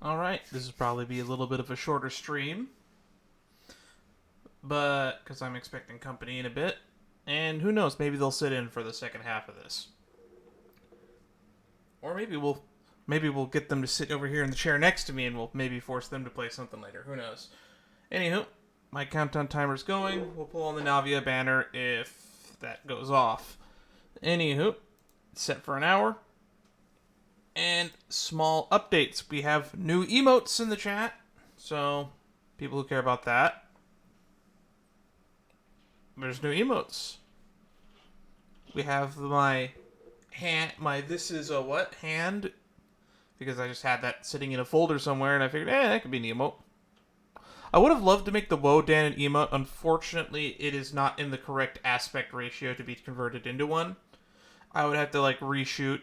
Alright, this will probably be a little bit of a shorter stream, but because I'm expecting company in a bit, and who knows, maybe they'll sit in for the second half of this. Or maybe we'll get them to sit over here in the chair next to me and we'll maybe force them to play something later. Who knows? Anywho, my countdown timer's going. We'll pull on the Navia banner if that goes off. Anywho, it's set for an hour. And small updates. We have new emotes in the chat. So, people who care about that. There's new emotes. We have my this is a what? Hand. Because I just had that sitting in a folder somewhere and I figured, that could be an emote. I would have loved to make the Wodan an emote. Unfortunately, it is not in the correct aspect ratio to be converted into one. I would have to reshoot.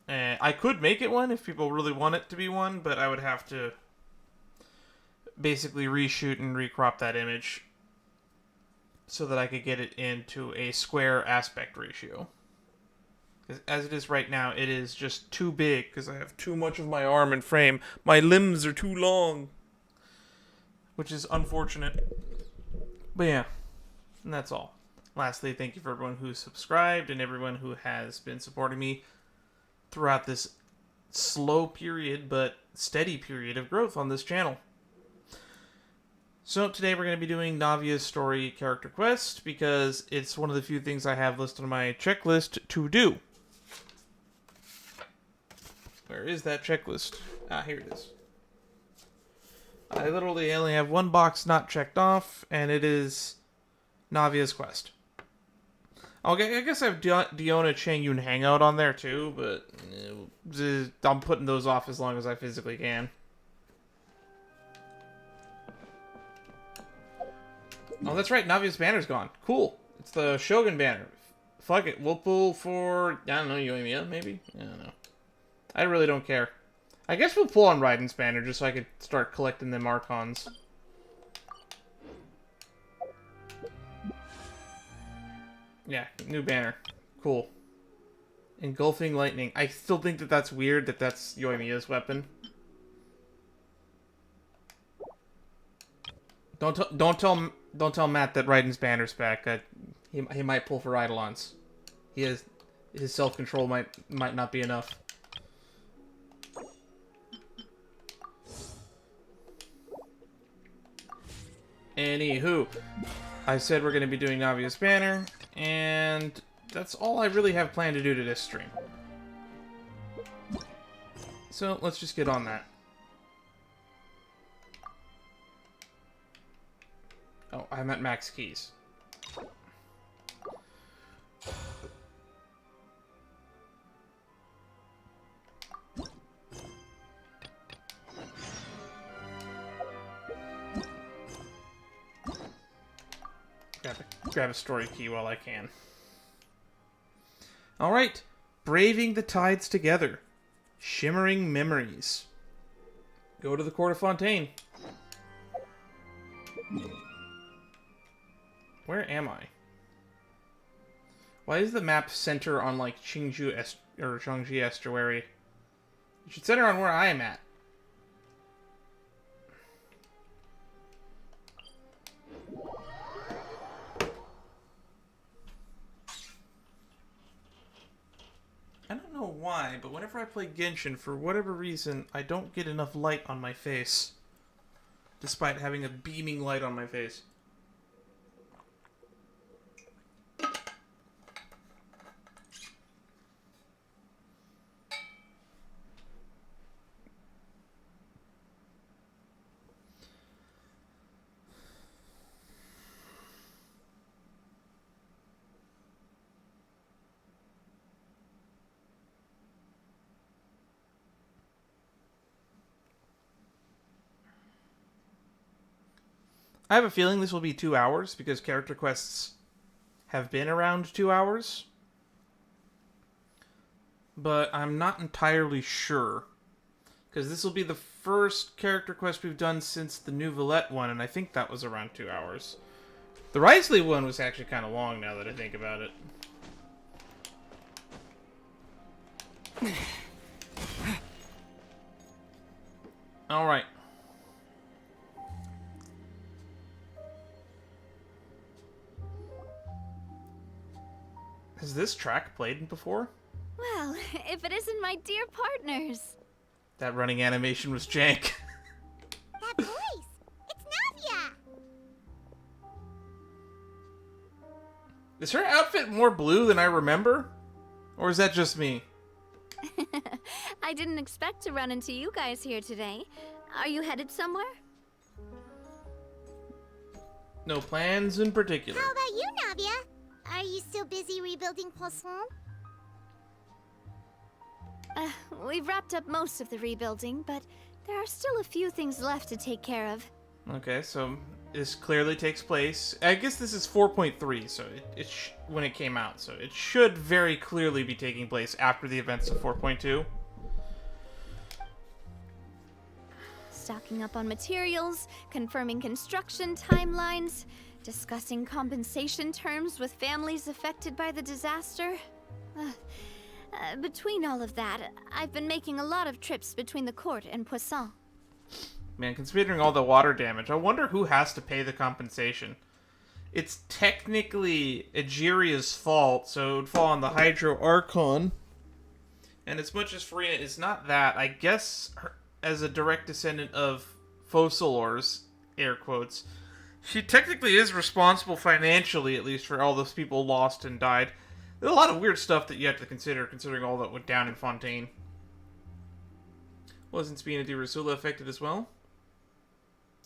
I could make it one if people really want it to be one, but I would have to basically reshoot and recrop that image so that I could get it into a square aspect ratio. As it is right now, it is just too big because I have too much of my arm and frame. My limbs are too long, which is unfortunate. But yeah, and that's all. Lastly, thank you for everyone who's subscribed and everyone who has been supporting me throughout this slow period but steady period of growth on this channel. So today we're going to be doing Navia's story character quest because it's one of the few things I have listed on my checklist to do. Where is that checklist? Ah, here it is. I literally only have one box not checked off, and it is Navia's quest. Okay, I guess I have Diona Chang Yun Hangout on there too, but I'm putting those off as long as I physically can. Oh, that's right, Navia's banner's gone. Cool. It's the Shogun banner. Fuck it, we'll pull for, I don't know, Yoimiya, maybe? I don't know. I really don't care. I guess we'll pull on Raiden's banner just so I could start collecting them Archons. Yeah, new banner. Cool. Engulfing Lightning. I still think that that's weird that that's Yoimiya's weapon. Don't tell Matt that Raiden's banner's back. He might pull for Eidolons. His self-control might not be enough. Anywho, I said we're going to be doing Navia's banner, and that's all I really have planned to do to this stream. So let's just get on that. Oh, I'm at max keys. Grab a story key while I can. Alright. Braving the Tides Together. Shimmering Memories. Go to the Court of Fontaine. Where am I? Why does the map center on Changji Estuary? You should center on where I am at. I don't know why, but whenever I play Genshin, for whatever reason, I don't get enough light on my face. Despite having a beaming light on my face. I have a feeling this will be 2 hours, because character quests have been around 2 hours. But I'm not entirely sure. Because this will be the first character quest we've done since the new Villette one, and I think that was around 2 hours. The Risley one was actually kind of long now that I think about it. Alright. Has this track played before? Well, if it isn't my dear partners. That running animation was jank. That voice! It's Navia! Is her outfit more blue than I remember? Or is that just me? I didn't expect to run into you guys here today. Are you headed somewhere? No plans in particular. How about you, Navia? Are you still busy rebuilding Poisson? We've wrapped up most of the rebuilding, but there are still a few things left to take care of. Okay, so this clearly takes place. I guess this is 4.3, so when it came out, so it should very clearly be taking place after the events of 4.2. Stocking up on materials, confirming construction timelines, discussing compensation terms with families affected by the disaster. Between all of that, I've been making a lot of trips between the court and Poisson. Man, considering all the water damage, I wonder who has to pay the compensation. It's technically Egeria's fault, so it would fall on the Hydro Archon. And as much as Farina is not that, I guess as a direct descendant of Focalors, air quotes, she technically is responsible financially, at least, for all those people lost and died. There's a lot of weird stuff that you have to consider, considering all that went down in Fontaine. Wasn't Spina di Rosula affected as well?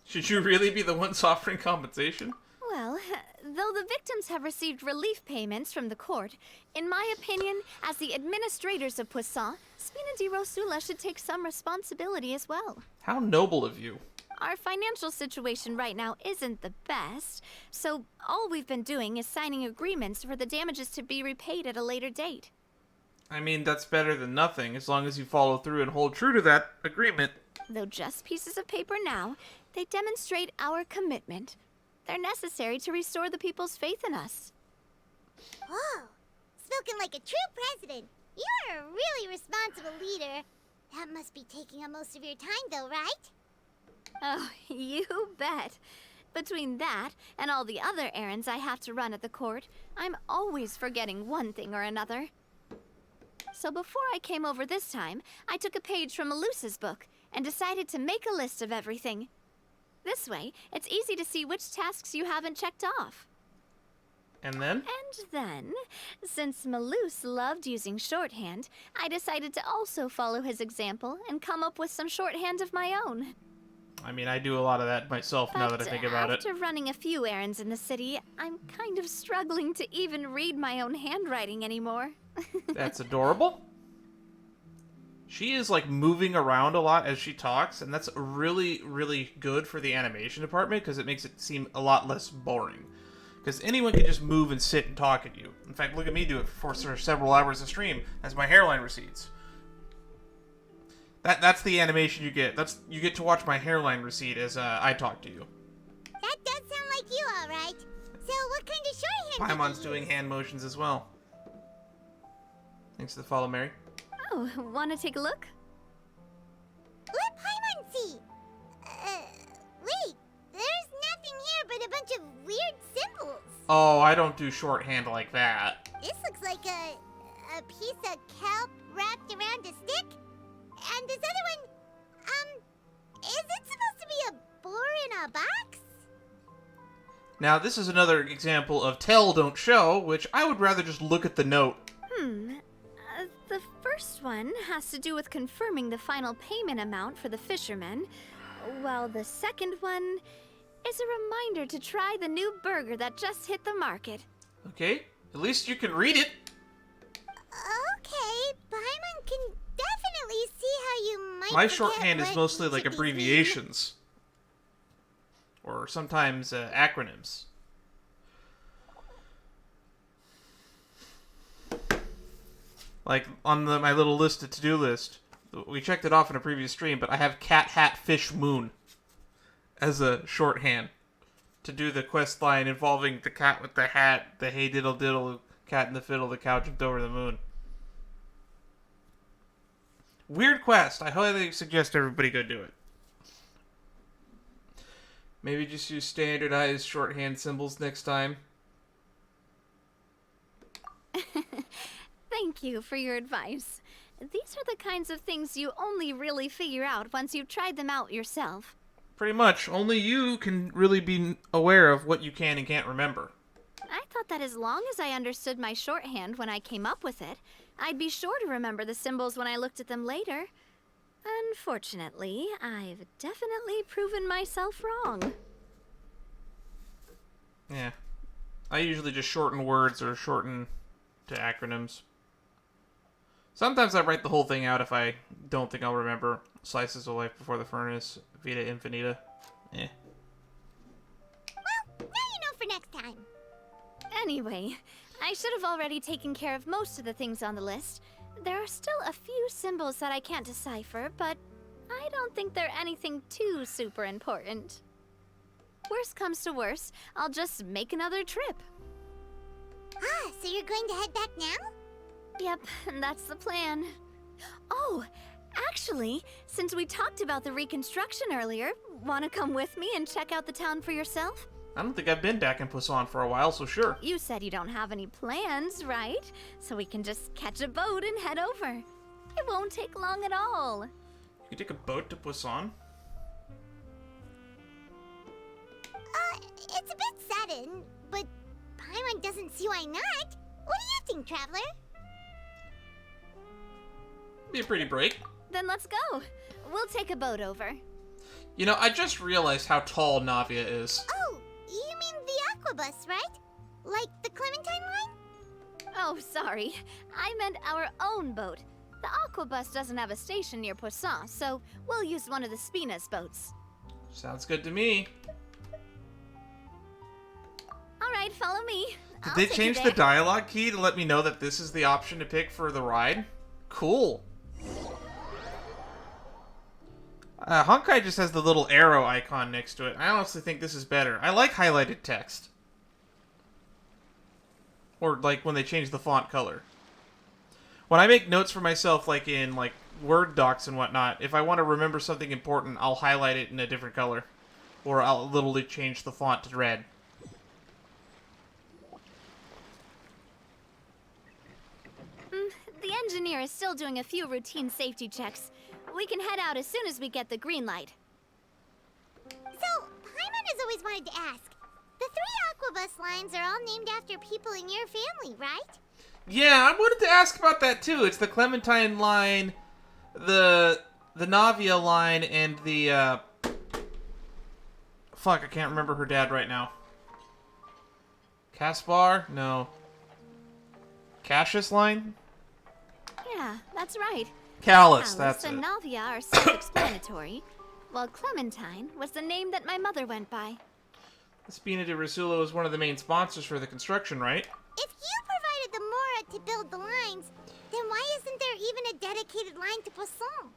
Should you really be the ones offering compensation? Well, though the victims have received relief payments from the court, in my opinion, as the administrators of Poisson, Spina di Rosula should take some responsibility as well. How noble of you. Our financial situation right now isn't the best, so all we've been doing is signing agreements for the damages to be repaid at a later date. I mean, that's better than nothing, as long as you follow through and hold true to that agreement. Though just pieces of paper now, they demonstrate our commitment. They're necessary to restore the people's faith in us. Whoa! Spoken like a true president. You're a really responsible leader. That must be taking up most of your time, though, right? Oh, you bet. Between that and all the other errands I have to run at the court, I'm always forgetting one thing or another. So before I came over this time, I took a page from Melusa's book and decided to make a list of everything. This way, it's easy to see which tasks you haven't checked off. And then? And then, since Melus loved using shorthand, I decided to also follow his example and come up with some shorthand of my own. I mean, I do a lot of that myself now that I think about it. After running a few errands in the city, I'm kind of struggling to even read my own handwriting anymore. That's adorable. She is, like, moving around a lot as she talks, and that's really, really good for the animation department, because it makes it seem a lot less boring. Because anyone can just move and sit and talk at you. In fact, look at me do it for several hours of stream as my hairline recedes. That's the animation you get. You get to watch my hairline recede as I talk to you. That does sound like you, all right. So what kind of shorthand? Paimon's doing hand motions as well. Thanks to the follow, Mary. Oh, want to take a look? Let Paimon see. Wait. There's nothing here but a bunch of weird symbols. Oh, I don't do shorthand like that. This looks like a piece of kelp wrapped around a stick. And this other one, is it supposed to be a boar in a box? Now, this is another example of tell, don't show, which I would rather just look at the note. The first one has to do with confirming the final payment amount for the fishermen, while the second one is a reminder to try the new burger that just hit the market. Okay, at least you can read it. Okay, Paimon can definitely see how you might My forget shorthand is what mostly each like of these abbreviations. Or sometimes acronyms. Like on my little list, of to-do list, we checked it off in a previous stream, but I have cat, hat, fish, moon as a shorthand to do the quest line involving the cat with the hat, the hey diddle diddle, cat in the fiddle, the cow jumped over the moon. Weird quest. I highly suggest everybody go do it. Maybe just use standardized shorthand symbols next time. Thank you for your advice. These are the kinds of things you only really figure out once you've tried them out yourself. Pretty much. Only you can really be aware of what you can and can't remember. I thought that as long as I understood my shorthand when I came up with it, I'd be sure to remember the symbols when I looked at them later. Unfortunately, I've definitely proven myself wrong. Yeah. I usually just shorten words or shorten to acronyms. Sometimes I write the whole thing out if I don't think I'll remember. Slices of Life Before the Furnace, Vita Infinita. Eh. Well, now you know for next time. Anyway, I should have already taken care of most of the things on the list. There are still a few symbols that I can't decipher, but I don't think they're anything too super important. Worst comes to worst, I'll just make another trip. Ah, so you're going to head back now? Yep, that's the plan. Oh, actually, since we talked about the reconstruction earlier, want to come with me and check out the town for yourself? I don't think I've been back in Poisson for a while, so sure. You said you don't have any plans, right? So we can just catch a boat and head over. It won't take long at all. You can take a boat to Poisson? It's a bit sudden, but Paimon doesn't see why not. What do you think, Traveler? Be a pretty break. Then let's go. We'll take a boat over. You know, I just realized how tall Navia is. Oh, you mean the Aquabus, right? Like the Clementine line? Oh, sorry. I meant our own boat. The Aquabus doesn't have a station near Poisson, so we'll use one of the Spina's boats. Sounds good to me. All right, follow me. Did I'll they take you change the there. dialogue key to let me know that this is the option to pick for the ride? Cool. Honkai just has the little arrow icon next to it. I honestly think this is better. I like highlighted text. Or like when they change the font color. When I make notes for myself, like in like Word docs and whatnot, if I want to remember something important, I'll highlight it in a different color. Or I'll literally change the font to red. The engineer is still doing a few routine safety checks. We can head out as soon as we get the green light. So, Paimon has always wanted to ask. The 3 Aquabus lines are all named after people in your family, right? Yeah, I wanted to ask about that too. It's the Clementine line, the Navia line, and the fuck, I can't remember her dad right now. Caspar? No. Cassius line? Yeah, that's right. Callus, Alice that's and it. Navia are self-explanatory, while Clementine was the name that my mother went by. Spina di Rosula was one of the main sponsors for the construction, right? If you provided the Mora to build the lines, then why isn't there even a dedicated line to Poisson?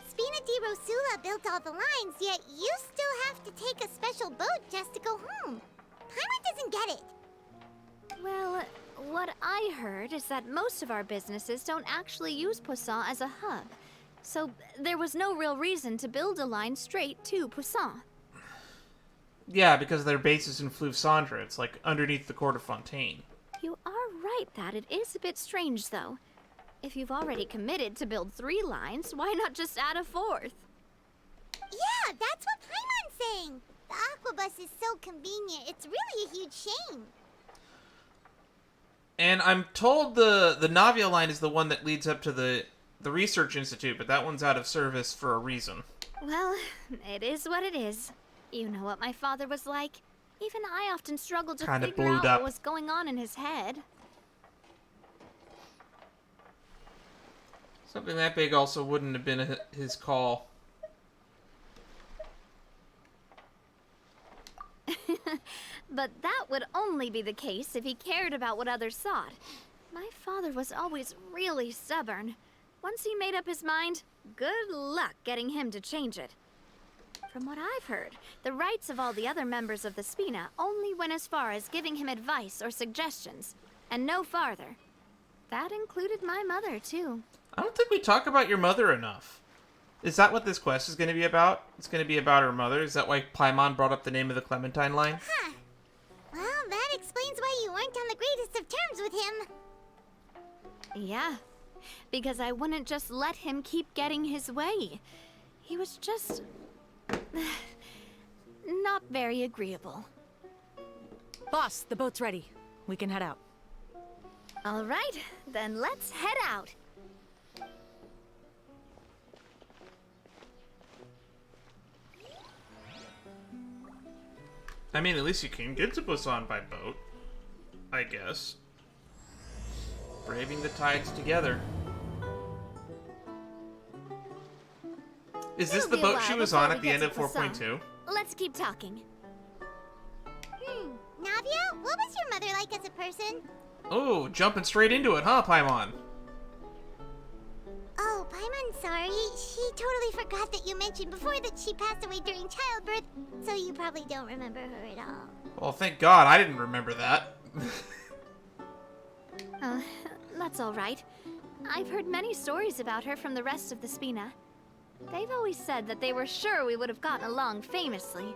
Spina di Rosula built all the lines, yet you still have to take a special boat just to go home. Paimon doesn't get it. Well, what I heard is that most of our businesses don't actually use Poisson as a hub. So there was no real reason to build a line straight to Poisson. Yeah, because their base is in Fleuve Cendres. It's like underneath the court of Fontaine. You are right that it is a bit strange, though. If you've already committed to build 3 lines, why not just add a 4th? Yeah, that's what Paimon's saying. The Aquabus is so convenient, it's really a huge shame. And I'm told the Navia line is the one that leads up to the Research Institute, but that one's out of service for a reason. Well, it is what it is. You know what my father was like. Even I often struggled to Kinda figure blowed out up. what was going on in his head. Something that big also wouldn't have been his call. But that would only be the case if he cared about what others thought. My father was always really stubborn. Once he made up his mind, good luck getting him to change it. From what I've heard, the rights of all the other members of the Spina only went as far as giving him advice or suggestions, and no farther. That included my mother, too. I don't think we talk about your mother enough. Is that what this quest is going to be about? It's going to be about her mother? Is that why Paimon brought up the name of the Clementine line? Huh. Well, that explains why you weren't on the greatest of terms with him. Yeah, because I wouldn't just let him keep getting his way. He was just... not very agreeable. Boss, the boat's ready. We can head out. All right, then let's head out. I mean, at least you can get to Poisson by boat. I guess. Braving the tides together. Is this It'll the be a boat while she was before on we at the get end to of Poisson. 4.2? Let's keep talking. Navia, what was your mother like as a person? Oh, jumping straight into it, huh, Paimon? Oh, Paimon's sorry. She totally forgot that you mentioned before that she passed away during childbirth, so you probably don't remember her at all. Well, thank God I didn't remember that. That's all right. I've heard many stories about her from the rest of the Spina. They've always said that they were sure we would have gotten along famously.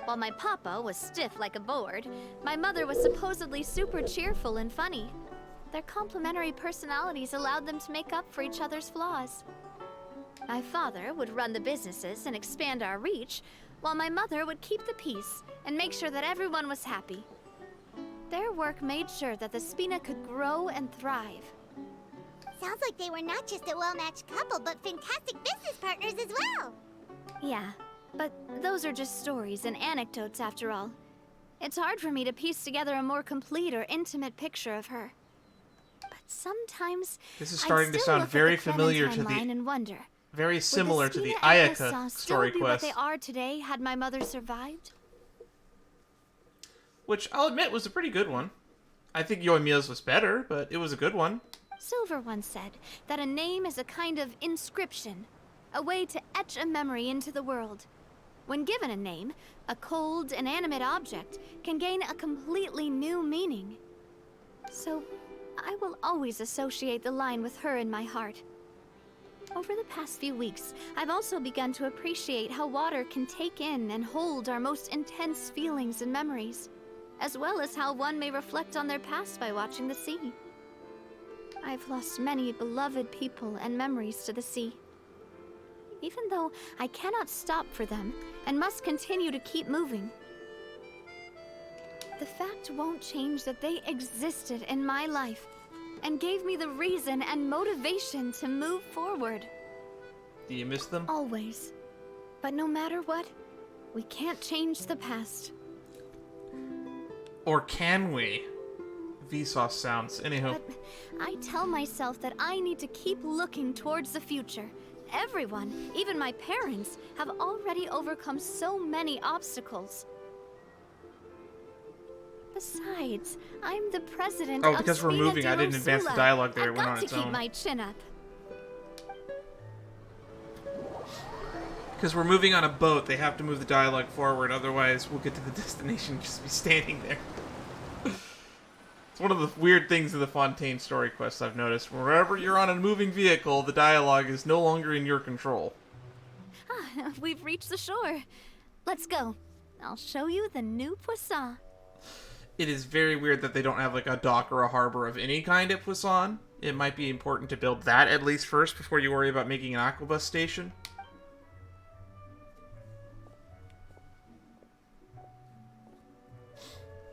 While my papa was stiff like a board, my mother was supposedly super cheerful and funny. Their complementary personalities allowed them to make up for each other's flaws. My father would run the businesses and expand our reach, while my mother would keep the peace and make sure that everyone was happy. Their work made sure that the Spina could grow and thrive. Sounds like they were not just a well-matched couple, but fantastic business partners as well. Yeah, but those are just stories and anecdotes after all. It's hard for me to piece together a more complete or intimate picture of her. But sometimes This is I'd starting to still sound look at very the familiar to Clementine line the... and wonder, Very similar would to the Spina and Ayaka Poisson story still be quest. what they are today had my mother survived? Which, I'll admit, was a pretty good one. I think Yoimiya's was better, but it was a good one. Silver once said that a name is a kind of inscription, a way to etch a memory into the world. When given a name, a cold, inanimate object can gain a completely new meaning. So, I will always associate the line with her in my heart. Over the past few weeks, I've also begun to appreciate how water can take in and hold our most intense feelings and memories, as well as how one may reflect on their past by watching the sea. I've lost many beloved people and memories to the sea. Even though I cannot stop for them and must continue to keep moving, the fact won't change that they existed in my life and gave me the reason and motivation to move forward. Do you miss them? Always. But no matter what, we can't change the past. Or can we? Vsauce sounds. Anyhow. But I tell myself that I need to keep looking towards the future. Everyone, even my parents, have already overcome so many obstacles. Besides, I'm the president Oh, of because we're Spina moving, I didn't advance the Rosula. dialogue there. It I've went got on to its keep own. my chin up. Because we're moving on a boat, they have to move the dialogue forward, otherwise we'll get to the destination and just be standing there. It's one of the weird things of the Fontaine story quest I've noticed. Wherever you're on a moving vehicle, the dialogue is no longer in your control. Ah, we've reached the shore. Let's go. I'll show you the new Poisson. It is very weird that they don't have like a dock or a harbor of any kind at Poisson. It might be important to build that at least first before you worry about making an aquabus station.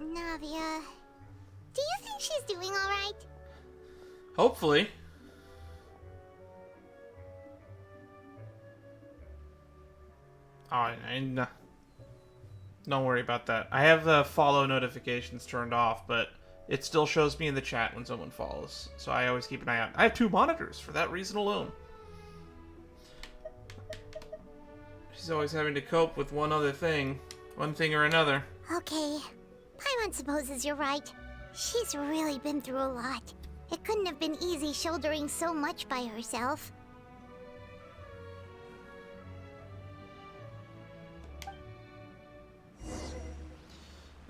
Navia, do you think she's doing all right? Hopefully. Oh, and don't worry about that. I have the follow notifications turned off, but it still shows me in the chat when someone follows. So I always keep an eye out. I have 2 monitors for that reason alone. She's always having to cope with one thing or another. Okay, Paimon supposes you're right. She's really been through a lot. It couldn't have been easy shouldering so much by herself.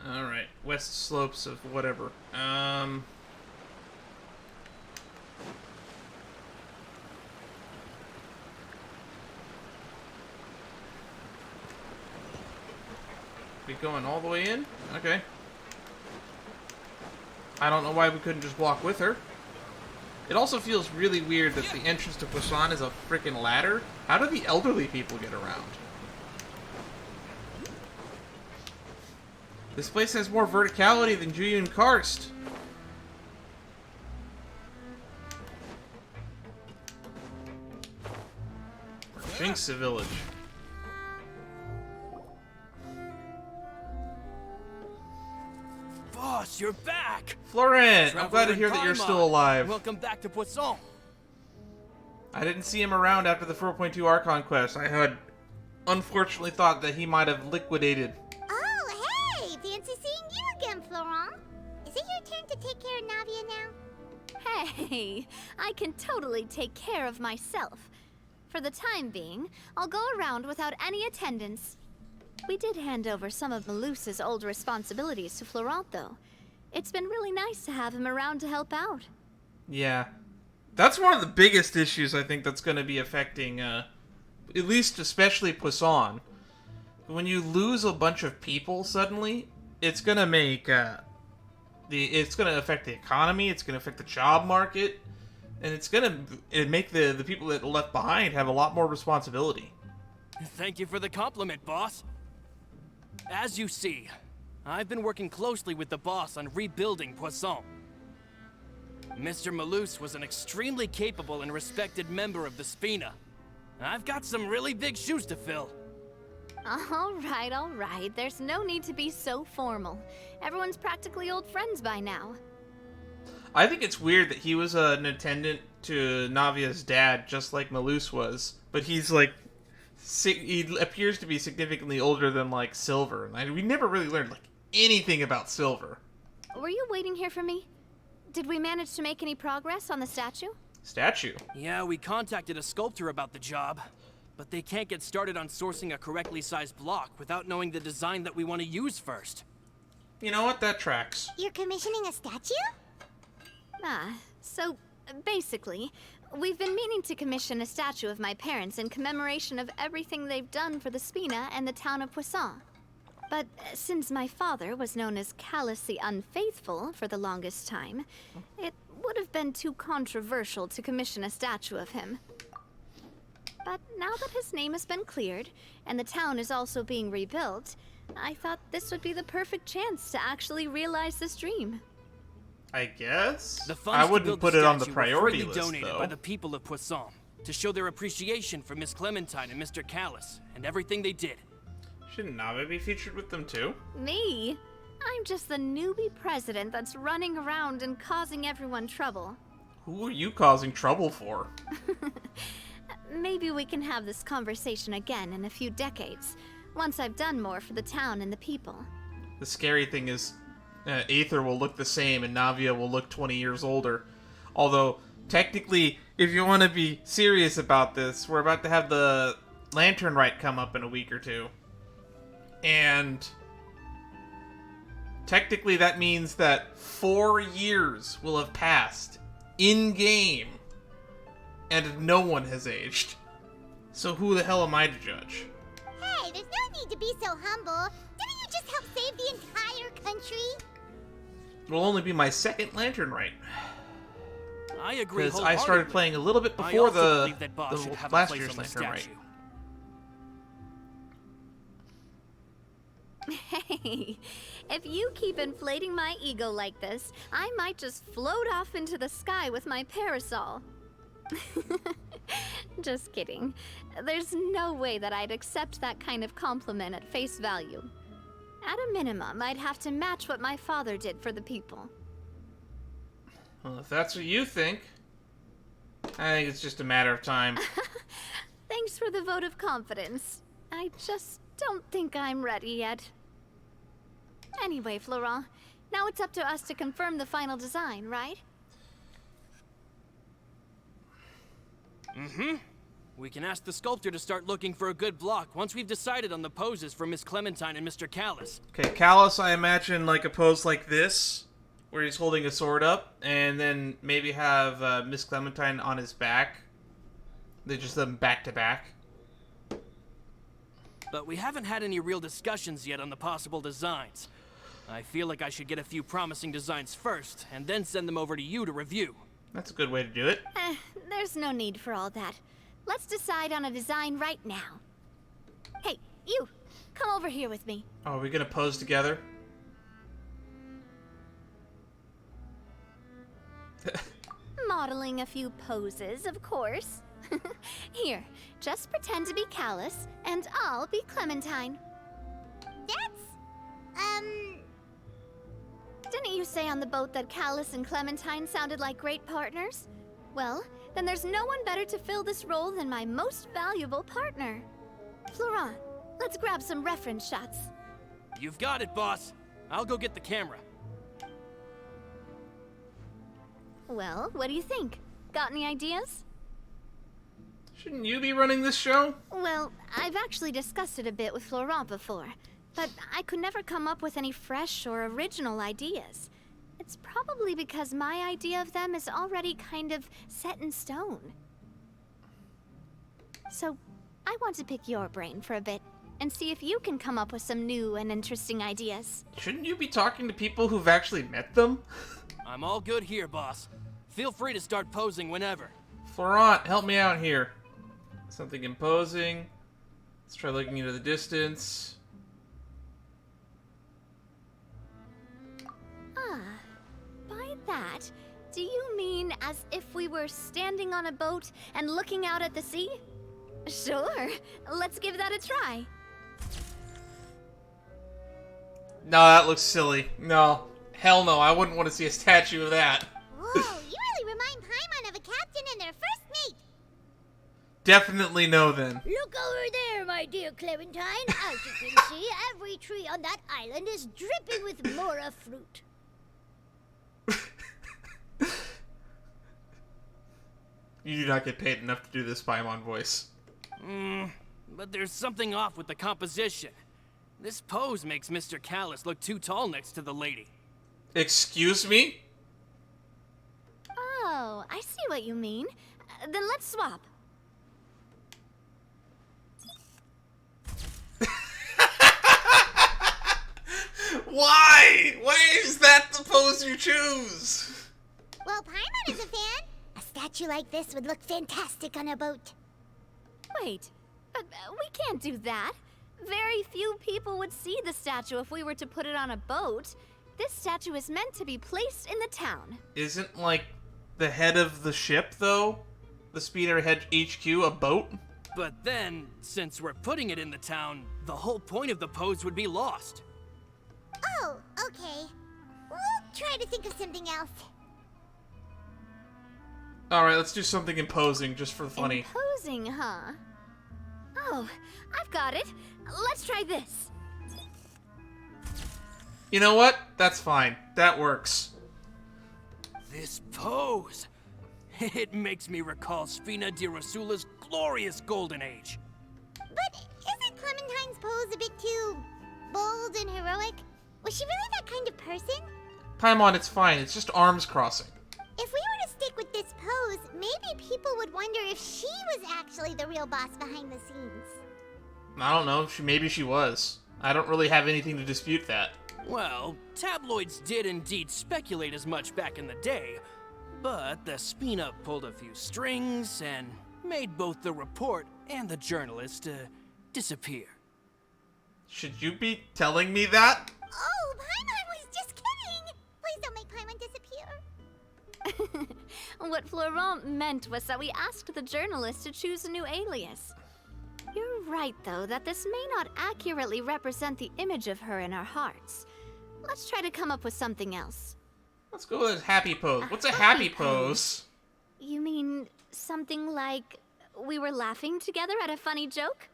Alright, west slopes of whatever. We going all the way in? Okay. I don't know why we couldn't just walk with her. It also feels really weird that the entrance to Poisson is a freaking ladder. How do the elderly people get around? This place has more verticality than Julian Karst. Jinx village. Boss, you're back! Florent, I'm glad to hear that you're still alive. Welcome back to Poisson. I didn't see him around after the 4.2 Archon quest. I had unfortunately thought that he might have liquidated. Oh, hey! Fancy seeing you again, Florent. Is it your turn to take care of Navia now? Hey, I can totally take care of myself. For the time being, I'll go around without any attendance. We did hand over some of Malus's old responsibilities to Florent, though. It's been really nice to have him around to help out. Yeah. That's one of the biggest issues I think that's going to be affecting, at least especially Poisson. When you lose a bunch of people suddenly, it's going to make, it's going to affect the economy, it's going to affect the job market, and it's going to make the people that are left behind have a lot more responsibility. Thank you for the compliment, boss. As you see, I've been working closely with the boss on rebuilding Poisson. Mr. Malus was an extremely capable and respected member of the Spina. I've got some really big shoes to fill. All right. There's no need to be so formal. Everyone's practically old friends by now. I think it's weird that he was an attendant to Navia's dad, just like Malus was, but he's like, he appears to be significantly older than like Silver, and we never really learned like anything about Silver. Were you waiting here for me? Did we manage to make any progress on the statue? Statue? Yeah, we contacted a sculptor about the job, but they can't get started on sourcing a correctly sized block without knowing the design that we want to use first. You know what? That tracks. You're commissioning a statue? So basically, we've been meaning to commission a statue of my parents in commemoration of everything they've done for the Spina and the town of Poisson. But since my father was known as callously unfaithful for the longest time, it would have been too controversial to commission a statue of him. But now that his name has been cleared, and the town is also being rebuilt, I thought this would be the perfect chance to actually realize this dream. I guess? The funds I to wouldn't build put the it on the statue were priority freely list, donated though. by the people of Poisson to show their appreciation for Miss Clementine and Mr. Callus and everything they did. Shouldn't Navia be featured with them too? Me? I'm just the newbie president that's running around and causing everyone trouble. Who are you causing trouble for? Maybe we can have this conversation again in a few decades, once I've done more for the town and the people. The scary thing is, Aether will look the same and Navia will look 20 years older. Although, technically, if you want to be serious about this, we're about to have the Lantern Rite come up in a week or two. And technically that means that 4 years will have passed in-game and no one has aged. So who the hell am I to judge? Hey, there's no need to be so humble. Didn't you just help save the entire country? It will only be my second Lantern Rite. I agree Because I started playing a little bit I before also the believe that Boss should have a last place year's on the Lantern Rite. statue. Hey, if you keep inflating my ego like this, I might just float off into the sky with my parasol. Just kidding. There's no way that I'd accept that kind of compliment at face value. At a minimum, I'd have to match what my father did for the people. Well, if that's what you think, I think it's just a matter of time. Thanks for the vote of confidence. I just don't think I'm ready yet. Anyway, Florent, now it's up to us to confirm the final design, right? Mm-hmm. We can ask the sculptor to start looking for a good block once we've decided on the poses for Miss Clementine and Mr. Callus. Okay, Callus, I imagine like a pose like this, where he's holding a sword up, and then maybe have Miss Clementine on his back. They just them back to back. but we haven't had any real discussions yet on the possible designs. I feel like I should get a few promising designs first, and then send them over to you to review. That's a good way to do it. There's no need for all that. Let's decide on a design right now. Hey, you! Come over here with me. Oh, are we gonna pose together? Modeling a few poses, of course. Here, just pretend to be Callus, and I'll be Clementine. Didn't you say on the boat that Callus and Clementine sounded like great partners? Well, then there's no one better to fill this role than my most valuable partner. Florent, let's grab some reference shots. You've got it, boss. I'll go get the camera. Well, what do you think? Got any ideas? Shouldn't you be running this show? Well, I've actually discussed it a bit with Florent before, but I could never come up with any fresh or original ideas. It's probably because my idea of them is already kind of set in stone. So, I want to pick your brain for a bit, and see if you can come up with some new and interesting ideas. Shouldn't you be talking to people who've actually met them? I'm all good here, boss. Feel free to start posing whenever. Florent, help me out here. Something imposing. Let's try looking into the distance. By that, do you mean as if we were standing on a boat and looking out at the sea? Sure, let's give that a try. No, that looks silly. No. Hell no, I wouldn't want to see a statue of that. Whoa, you really remind Paimon of a captain and their first mate. Definitely no then. Look over there, my dear Clementine. As you can see, every tree on that island is dripping with mora fruit. You do not get paid enough to do this Paimon voice. But there's something off with the composition. This pose makes Mr. Callus look too tall next to the lady. Excuse me? Oh, I see what you mean. Then let's swap. Why? Why is that the pose you choose? Well, Paimon is a fan. A statue like this would look fantastic on a boat. Wait, but we can't do that. Very few people would see the statue if we were to put it on a boat. This statue is meant to be placed in the town. Isn't, like, the head of the ship, though? The Speederhead HQ a boat? But then, since we're putting it in the town, the whole point of the pose would be lost. Oh, okay. We'll try to think of something else. Alright, let's do something imposing, just for funny. Imposing, huh? Oh, I've got it. Let's try this. You know what? That's fine. That works. This pose! It makes me recall Spina di Rosula's glorious golden age. But isn't Clementine's pose a bit too bold and heroic? Was she really that kind of person? Paimon, it's fine. It's just arms crossing. If we were to stick with this pose, maybe people would wonder if she was actually the real boss behind the scenes. I don't know. Maybe she was. I don't really have anything to dispute that. Well, tabloids did indeed speculate as much back in the day, but the Spina pulled a few strings and made both the report and the journalist disappear. Should you be telling me that? Oh, Paimon was just kidding! Please don't make Paimon disappear. What Florent meant was that we asked the journalist to choose a new alias. You're right, though, that this may not accurately represent the image of her in our hearts. Let's try to come up with something else. Let's go with a happy pose. What's a happy pose? You mean something like we were laughing together at a funny joke?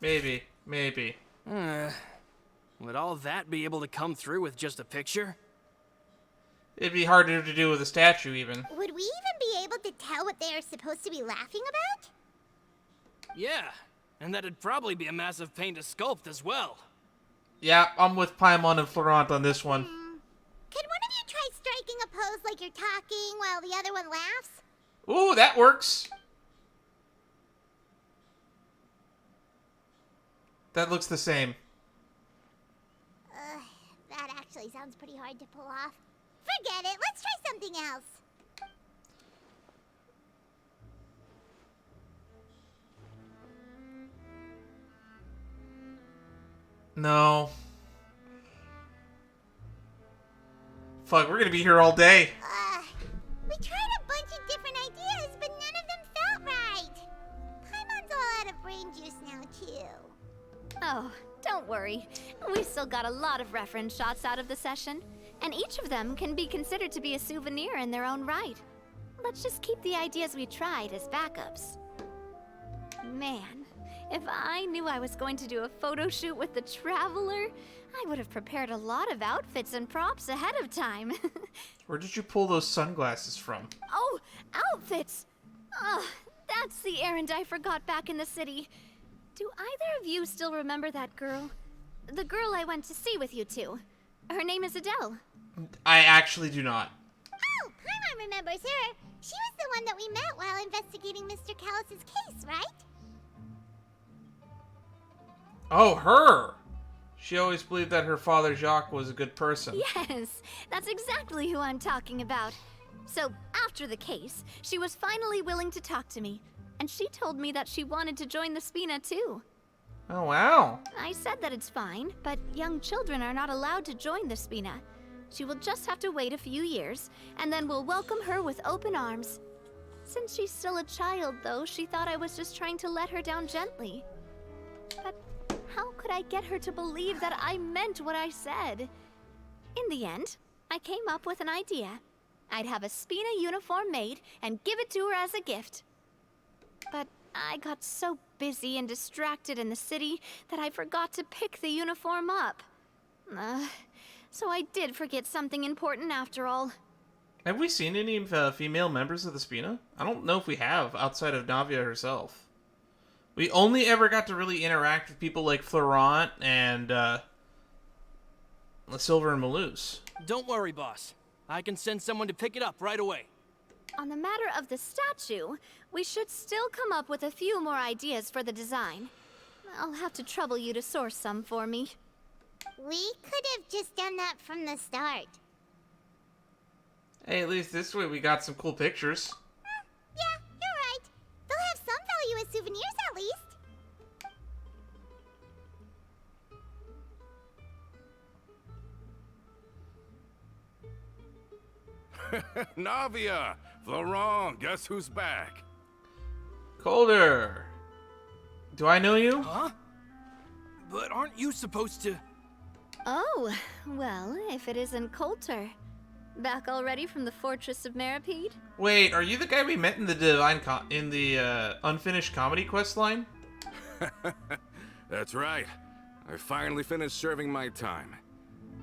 Maybe. Maybe. Would all that be able to come through with just a picture? It'd be harder to do with a statue, even. Would we even be able to tell what they are supposed to be laughing about? Yeah, and that'd probably be a massive pain to sculpt as well. Yeah, I'm with Paimon and Florent on this one. Could one of you try striking a pose like you're talking while the other one laughs? Ooh, that works. That looks the same. That actually sounds pretty hard to pull off. Forget it. Let's try something else. No. Fuck, we're gonna be here all day. We tried a bunch of different ideas, but none of them felt right. Paimon's all out of brain juice now, too. Oh, don't worry. We still got a lot of reference shots out of the session, and each of them can be considered to be a souvenir in their own right. Let's just keep the ideas we tried as backups. Man, if I knew I was going to do a photo shoot with the Traveler, I would have prepared a lot of outfits and props ahead of time. Where did you pull those sunglasses from? Oh, outfits! Ugh, that's the errand I forgot back in the city. Do either of you still remember that girl? The girl I went to see with you two. Her name is Adele. I actually do not. Oh, Paimon remembers her. She was the one that we met while investigating Mr. Callus's case, right? Oh, her! She always believed that her father Jacques was a good person. Yes, that's exactly who I'm talking about. So, after the case, she was finally willing to talk to me. And she told me that she wanted to join the Spina too. Oh, wow. I said that it's fine, but young children are not allowed to join the Spina. She will just have to wait a few years, and then we'll welcome her with open arms. Since she's still a child, though, she thought I was just trying to let her down gently. But how could I get her to believe that I meant what I said? In the end, I came up with an idea. I'd have a Spina uniform made and give it to her as a gift. But I got so busy and distracted in the city that I forgot to pick the uniform up. So I did forget something important after all. Have we seen any female members of the Spina? I don't know if we have, outside of Navia herself. We only ever got to really interact with people like Florent and Silver and Malouse. Don't worry, boss. I can send someone to pick it up right away. On the matter of the statue, we should still come up with a few more ideas for the design. I'll have to trouble you to source some for me. We could have just done that from the start. Hey, at least this way we got some cool pictures. Yeah, you're right. They'll have some value as souvenirs at least. Navia! Florent, guess who's back? Colder. Do I know you? Huh? But aren't you supposed to... Oh, well, if it isn't Coulter. Back already from the Fortress of Meripede? Wait, are you the guy we met in the unfinished comedy quest line? That's right. I finally finished serving my time.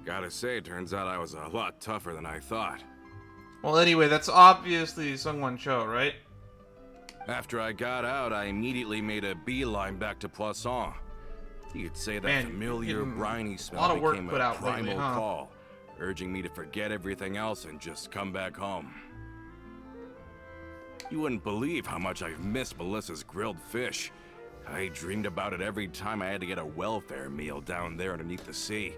Gotta say, turns out I was a lot tougher than I thought. Well, anyway, that's obviously Sungwon Cho, right? After I got out, I immediately made a beeline back to Poisson. You could say that Man, familiar, you're getting briny a smell lot of work became put a out primal lately, huh? call, urging me to forget everything else and just come back home. You wouldn't believe how much I've missed Melissa's grilled fish. I dreamed about it every time I had to get a welfare meal down there underneath the sea.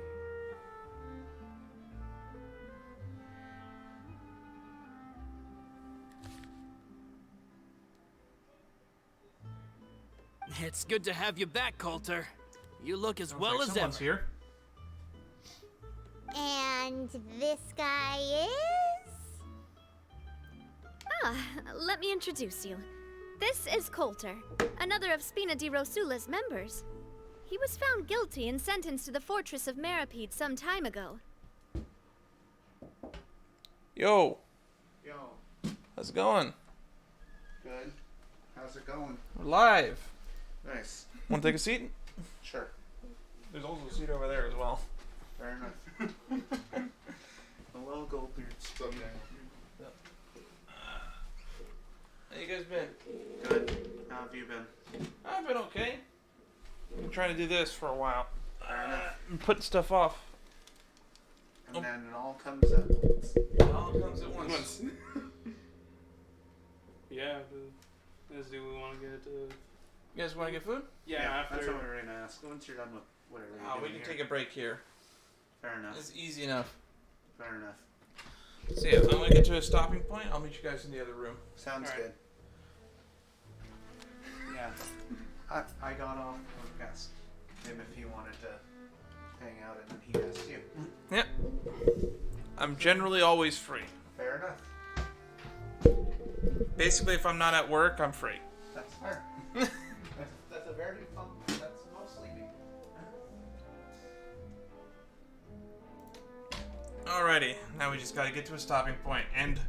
It's good to have you back, Coulter. You look as well as Someone's ever. here. And this guy is... Ah, let me introduce you. This is Coulter, another of Spina di Rosula's members. He was found guilty and sentenced to the Fortress of Meripede some time ago. Yo, Yo, how's it going? good. How's it going? We're live. Nice. Want to take a seat? Sure. There's also a seat over there as well. Fair enough. Hello, Goldbeards. Okay. How you guys been? Good. How have you been? I've been okay. I've been trying to do this for a while. Fair enough. I'm putting stuff off. And then it all comes at once. It all comes at once. Yeah, as do we want to get You guys want to get food? Yeah, that's what we were gonna ask. Once you're done with whatever you're Oh, we doing can here. take a break here. Fair enough. It's easy enough. Fair enough. So yeah, I'm gonna get to a stopping point. I'll meet you guys in the other room. Sounds All right. good. Yeah. I got off and asked him if he wanted to hang out, and then he asked you. Yep. I'm generally always free. Fair enough. Basically, if I'm not at work, I'm free. That's fair. that's a very fun. That's mostly me. Alrighty, now we just gotta get to a stopping point, and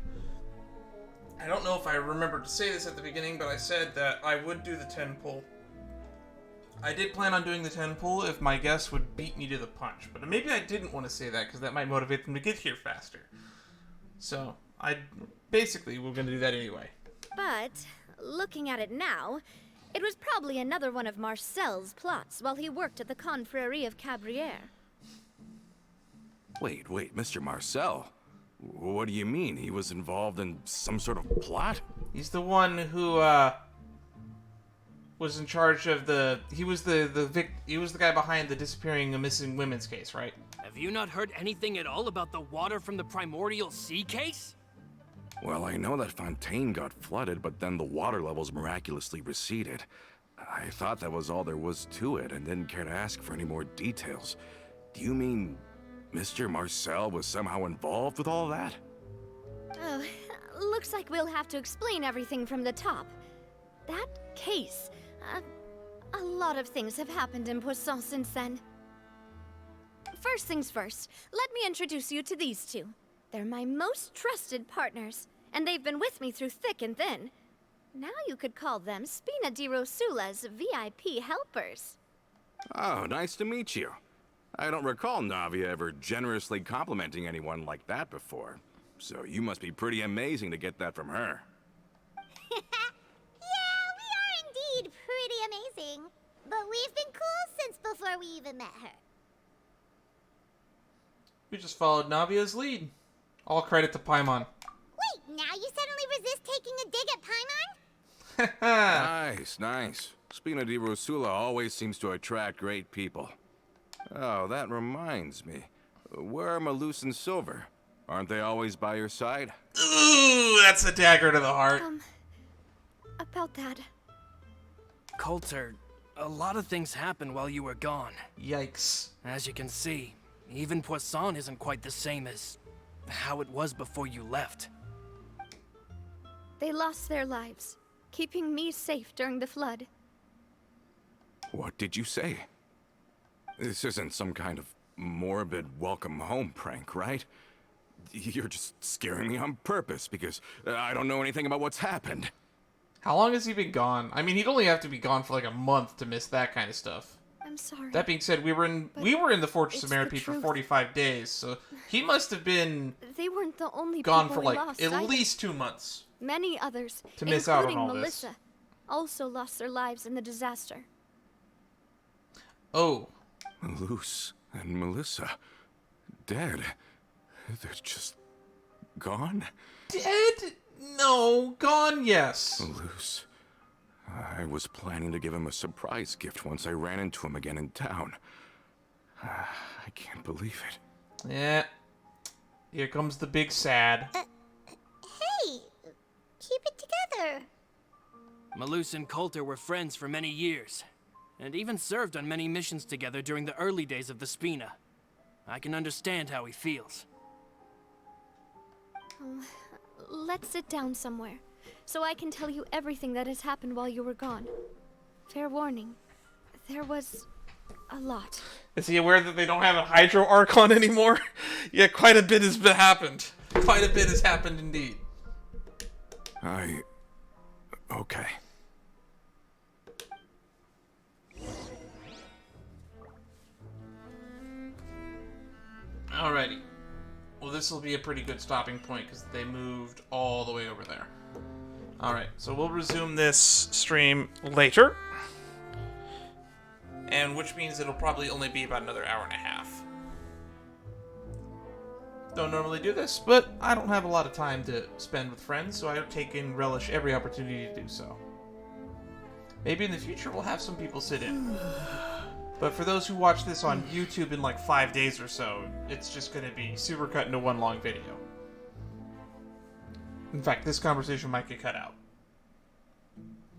I don't know if I remembered to say this at the beginning, but I said that I would do the 10 pull. I did plan on doing the 10 pull if my guests would beat me to the punch, but maybe I didn't want to say that because that might motivate them to get here faster. So, we're gonna do that anyway. But, looking at it now, it was probably another one of Marcel's plots while he worked at the Confrérie of Cabrières. Wait, Mr. Marcel. What do you mean? He was involved in some sort of plot? He's the one who, was in charge of he was the guy behind the disappearing and missing women's case, right? Have you not heard anything at all about the water from the primordial sea case? Well, I know that Fontaine got flooded, but then the water levels miraculously receded. I thought that was all there was to it and didn't care to ask for any more details. Do you mean Mr. Marcel was somehow involved with all that? Oh, looks like we'll have to explain everything from the top. That case, a lot of things have happened in Poisson since then. First things first, let me introduce you to these two. They're my most trusted partners, and they've been with me through thick and thin. Now you could call them Spina di Rosula's VIP helpers. Oh, nice to meet you. I don't recall Navia ever generously complimenting anyone like that before. So you must be pretty amazing to get that from her. Yeah, we are indeed pretty amazing. But we've been cool since before we even met her. We just followed Navia's lead. All credit to Paimon. Wait, now you suddenly resist taking a dig at Paimon? Nice. Spina di Rosula always seems to attract great people. Oh, that reminds me. Where are Malus and Silver? Aren't they always by your side? Ooh, that's a dagger to the heart. About that. Coulter, a lot of things happened while you were gone. Yikes. As you can see, even Poisson isn't quite the same as how it was before you left. They lost their lives, keeping me safe during the flood. What did you say? This isn't some kind of morbid welcome home prank, right? You're just scaring me on purpose because I don't know anything about what's happened. How long has he been gone? I mean, he'd only have to be gone for like a month to miss that kind of stuff. I'm sorry. That being said, we were in the Fortress of it's the Meropide for truth. 45 days, so he must have been They weren't the only gone people for we like lost at either. least 2 months. Many others, To miss out on including all this. Melissa, also lost their lives in the disaster. Oh, Malus and Melissa, dead. They're just gone? dead? No, gone. Yes. Malus. I was planning to give him a surprise gift once I ran into him again in town. I can't believe it. Yeah. Here comes the big sad. Hey, keep it together. Malus and Coulter were friends for many years, and even served on many missions together during the early days of the Spina. I can understand how he feels. Let's sit down somewhere, so I can tell you everything that has happened while you were gone. Fair warning, there was a lot. Is he aware that they don't have a Hydro Archon anymore? Yeah, quite a bit has happened. Quite a bit has happened indeed. Okay. Alrighty. Well, this will be a pretty good stopping point because they moved all the way over there. Alright, so we'll resume this stream later. And which means it'll probably only be about another hour and a half. Don't normally do this, but I don't have a lot of time to spend with friends, so I take and relish every opportunity to do so. Maybe in the future we'll have some people sit in. But for those who watch this on YouTube in like 5 days or so, it's just going to be super cut into one long video. In fact, this conversation might get cut out.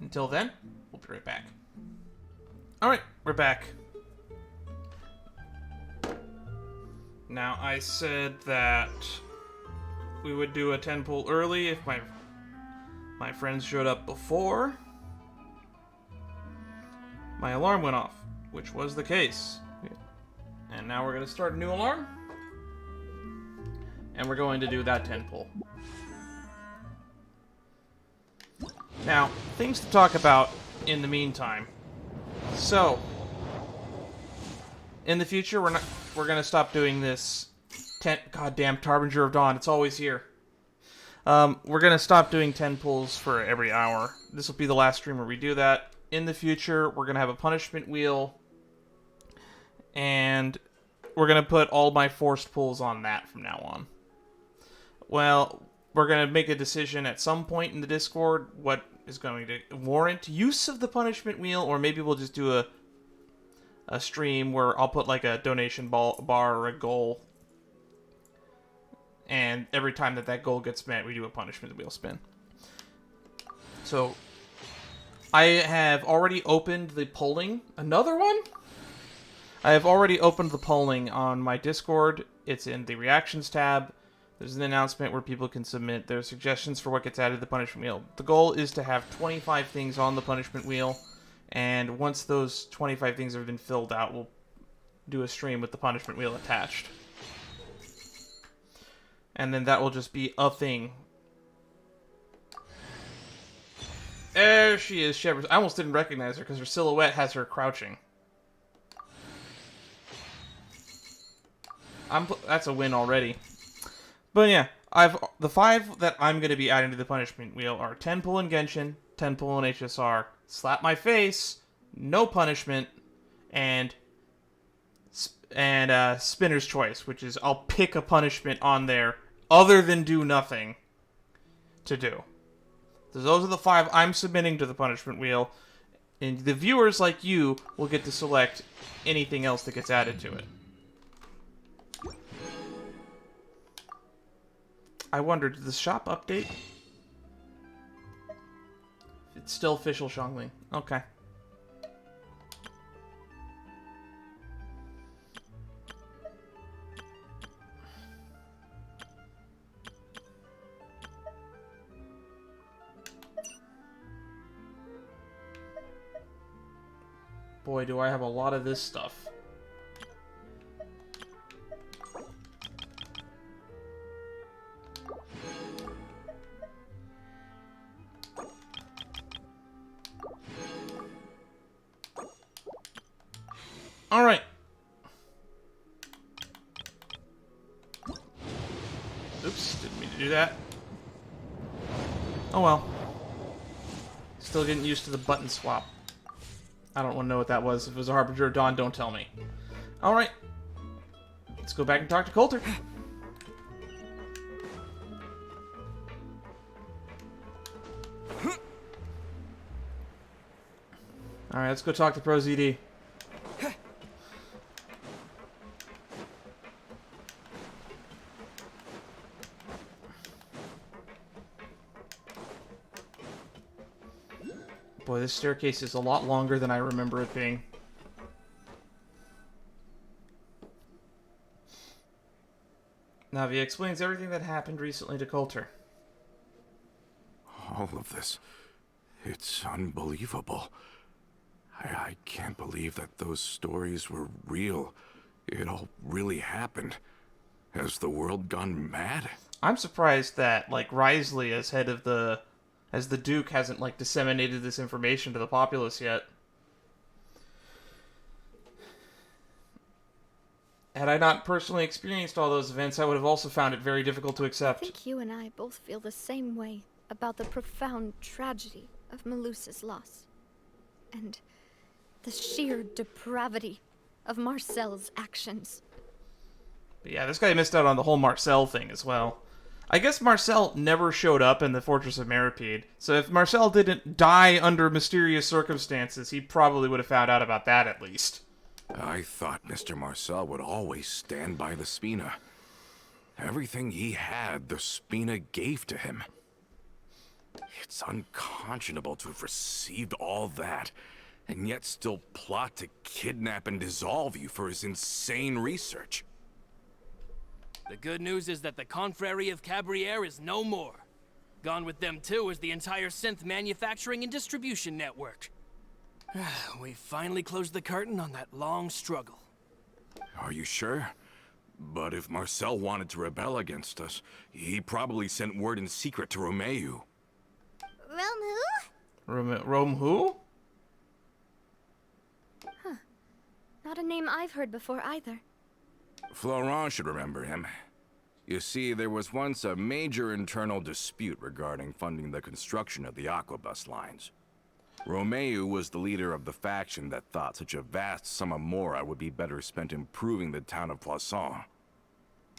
Until then, we'll be right back. Alright, we're back. Now, I said that we would do a 10 pull early if my friends showed up before my alarm went off, which was the case. And now we're going to start a new alarm. And we're going to do that 10 pull. Now, things to talk about in the meantime. So, in the future, we're going to stop doing this goddamn Harbinger of Dawn. It's always here. We're going to stop doing 10 pulls for every hour. This will be the last stream where we do that. In the future, we're going to have a punishment wheel. And we're going to put all my forced pulls on that from now on. Well, we're going to make a decision at some point in the Discord what is going to warrant use of the punishment wheel, or maybe we'll just do a stream where I'll put like a donation bar or a goal, and every time that goal gets met, we do a punishment wheel spin. So, I have already opened the polling. Another one? I have already opened the polling on my Discord. It's in the Reactions tab. There's an announcement where people can submit their suggestions for what gets added to the punishment wheel. The goal is to have 25 things on the punishment wheel, and once those 25 things have been filled out, we'll do a stream with the punishment wheel attached. And then that will just be a thing. There she is, Shepard. I almost didn't recognize her because her silhouette has her crouching. That's a win already. But yeah, the 5 that I'm going to be adding to the punishment wheel are 10 pull in Genshin, 10 pull in HSR, slap my face, no punishment, and Spinner's Choice, which is I'll pick a punishment on there other than do nothing to do. So those are the 5 I'm submitting to the punishment wheel, and the viewers like you will get to select anything else that gets added to it. I wonder, did the shop update? It's still official Xiangling. Okay. Boy, do I have a lot of this stuff. Alright. Oops, didn't mean to do that. Oh well. Still getting used to the button swap. I don't want to know what that was. If it was a Harbinger of Dawn, don't tell me. Alright. Let's go back and talk to Coulter. Alright, let's go talk to ProZD. Boy, this staircase is a lot longer than I remember it being. Navia explains everything that happened recently to Coulter. All of this. It's unbelievable. I can't believe that those stories were real. It all really happened. Has the world gone mad? I'm surprised that, like, Risley, as head of the... as the Duke, hasn't, like, disseminated this information to the populace yet. Had I not personally experienced all those events, I would have also found it very difficult to I accept. think you and I both feel the same way about the profound tragedy of Melusa's loss. And the sheer depravity of Marcel's actions. But yeah, this guy missed out on the whole Marcel thing as well. I guess Marcel never showed up in the Fortress of Meripede, so if Marcel didn't die under mysterious circumstances, he probably would have found out about that at least. I thought Mr. Marcel would always stand by the Spina. Everything he had, the Spina gave to him. It's unconscionable to have received all that, and yet still plot to kidnap and dissolve you for his insane research. The good news is that the Confrérie of Cabriere is no more. Gone with them too is the entire synth manufacturing and distribution network. We finally closed the curtain on that long struggle. Are you sure? But if Marcel wanted to rebel against us, he probably sent word in secret to Romeu. Rome who? Rome who? Not a name I've heard before either. Florent should remember him. You see, there was once a major internal dispute regarding funding the construction of the Aquabus lines. Romeu was the leader of the faction that thought such a vast sum of mora would be better spent improving the town of Poisson.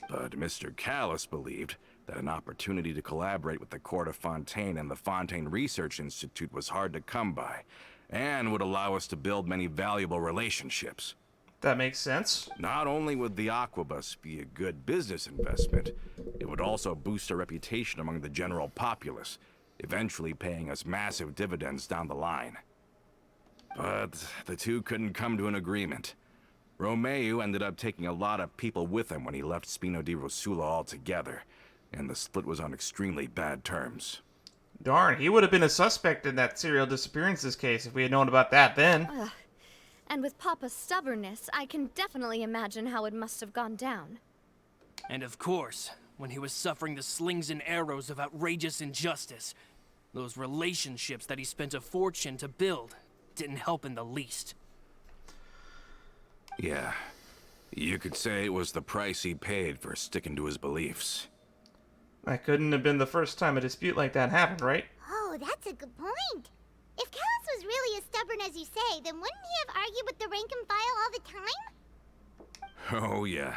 But Mr. Callis believed that an opportunity to collaborate with the court of Fontaine and the Fontaine Research Institute was hard to come by, and would allow us to build many valuable relationships. That makes sense. Not only would the Aquabus be a good business investment, it would also boost our reputation among the general populace, eventually paying us massive dividends down the line. But the two couldn't come to an agreement. Romeu ended up taking a lot of people with him when he left Spino di Rosula altogether, and the split was on extremely bad terms. Darn, he would have been a suspect in that serial disappearances case if we had known about that then. Ugh. And with Papa's stubbornness, I can definitely imagine how it must have gone down. And of course, when he was suffering the slings and arrows of outrageous injustice, those relationships that he spent a fortune to build didn't help in the least. Yeah, you could say it was the price he paid for sticking to his beliefs. That couldn't have been the first time a dispute like that happened, right? Oh, that's a good point. If Callus was really as stubborn as you say, then wouldn't he have argued with the rank and file all the time? Oh yeah,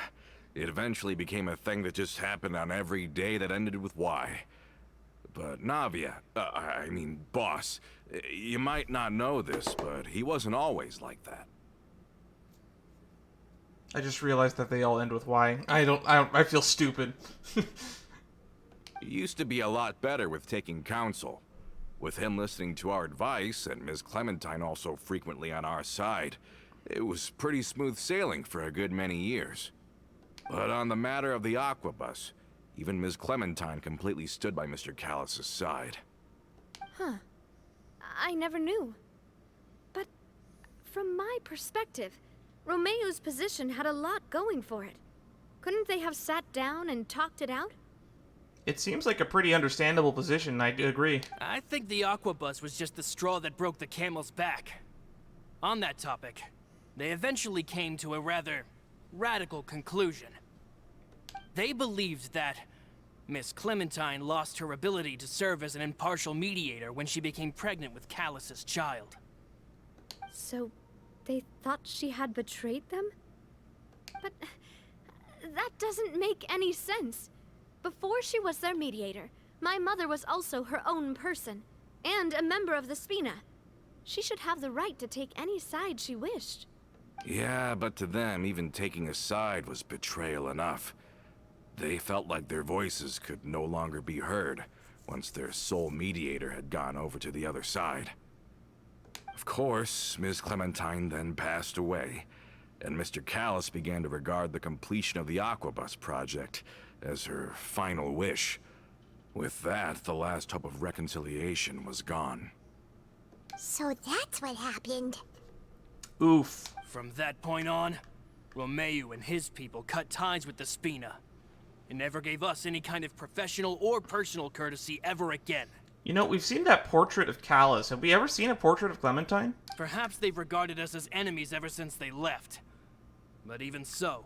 it eventually became a thing that just happened on every day that ended with Y. But Navia, boss, you might not know this, but he wasn't always like that. I just realized that they all end with Y. I feel stupid. He used to be a lot better with taking counsel. With him listening to our advice, and Ms. Clementine also frequently on our side, it was pretty smooth sailing for a good many years. But on the matter of the Aquabus, even Ms. Clementine completely stood by Mr. Callis' side. Huh. I never knew. But from my perspective, Romeu's position had a lot going for it. Couldn't they have sat down and talked it out? It seems like a pretty understandable position, I do agree. I think the Aquabus was just the straw that broke the camel's back. On that topic, they eventually came to a rather radical conclusion. They believed that Miss Clementine lost her ability to serve as an impartial mediator when she became pregnant with Callus's child. So, they thought she had betrayed them? But that doesn't make any sense. Before she was their mediator, my mother was also her own person, and a member of the Spina. She should have the right to take any side she wished. Yeah, but to them, even taking a side was betrayal enough. They felt like their voices could no longer be heard once their sole mediator had gone over to the other side. Of course, Ms. Clementine then passed away, and Mr. Callis began to regard the completion of the Aquabus project as her final wish. With that, the last hope of reconciliation was gone. So that's what happened. Oof. From that point on, Romeu and his people cut ties with the Spina. It never gave us any kind of professional or personal courtesy ever again. You know, we've seen that portrait of Callis. Have we ever seen a portrait of Clementine? Perhaps they've regarded us as enemies ever since they left. But even so,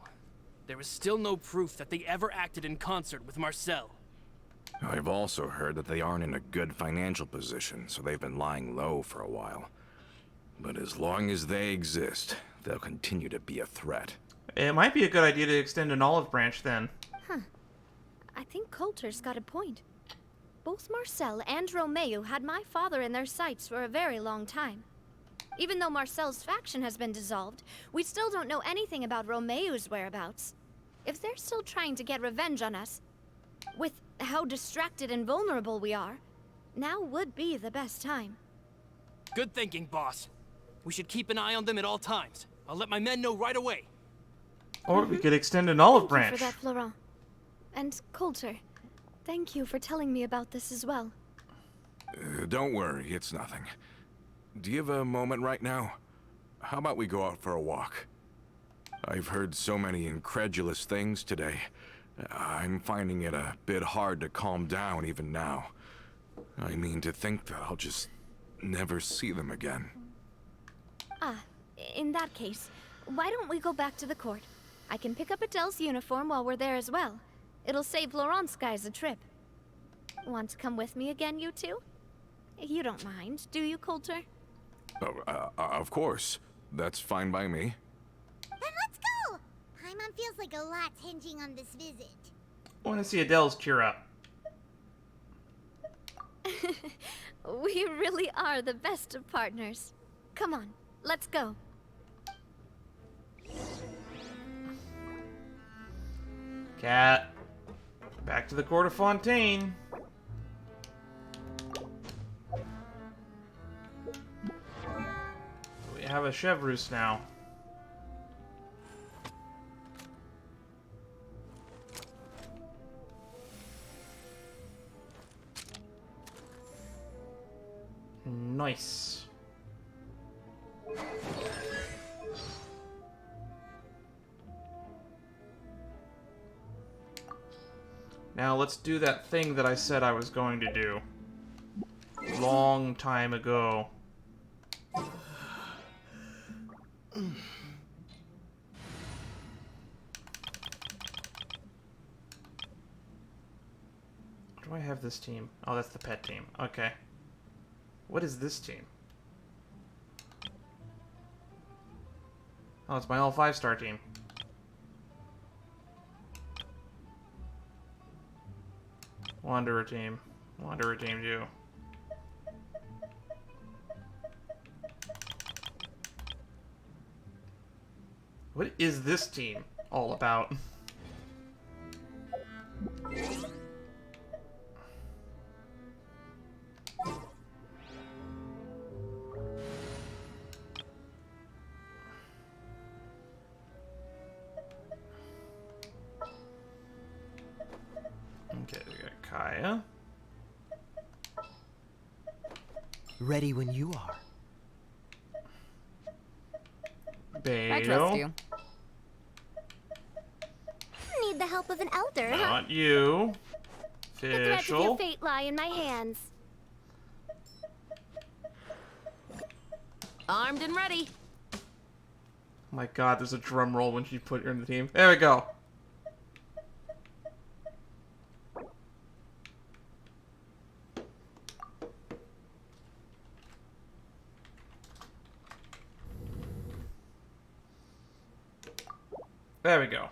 there is still no proof that they ever acted in concert with Marcel. I've also heard that they aren't in a good financial position, so they've been lying low for a while. But as long as they exist, they'll continue to be a threat. It might be a good idea to extend an olive branch then. I I think Coulter's got a point. Both Marcel and Romeo had my father in their sights for a very long time. Even though Marcel's faction has been dissolved, we still don't know anything about Romeo's whereabouts. If they're still trying to get revenge on us, with how distracted and vulnerable we are, now would be the best time. Good thinking, boss. We should keep an eye on them at all times. I'll let my men know right away. Or we could extend an olive Thank you branch. for that, Florent. And Coulter, thank you for telling me about this as well. Don't worry, it's nothing. Do you have a moment right now? How about we go out for a walk? I've heard so many incredulous things today. I'm finding it a bit hard to calm down even now. I mean, to think that I'll just never see them again. Ah, in that case, why don't we go back to the court? I can pick up Adele's uniform while we're there as well. It'll save Laurent's guys a trip. Want to come with me again, you two? You don't mind, do you, Coulter? Of course. That's fine by me. Then let's go! Paimon feels like a lot's hinging on this visit. I want to see Adele's cheer up. We really are the best of partners. Come on, let's go. Cat. Back to the court of Fontaine. We have a Chevreuse now. Nice. Now let's do that thing that I said I was going to do. Long time ago. Do I have this team? Oh, that's the pet team. Okay. What is this team? Oh, it's my all 5-star team. Wanderer team. Wanderer team 2. What is this team all about? Okay, we got Kaya. Ready when you are. Beto. I trust you. Need the help of an elder. Not you. The threads of your Fischl. fate lie in my hands. Armed and ready. Oh my god, there's a drum roll when she put her in the team. There we go. There we go.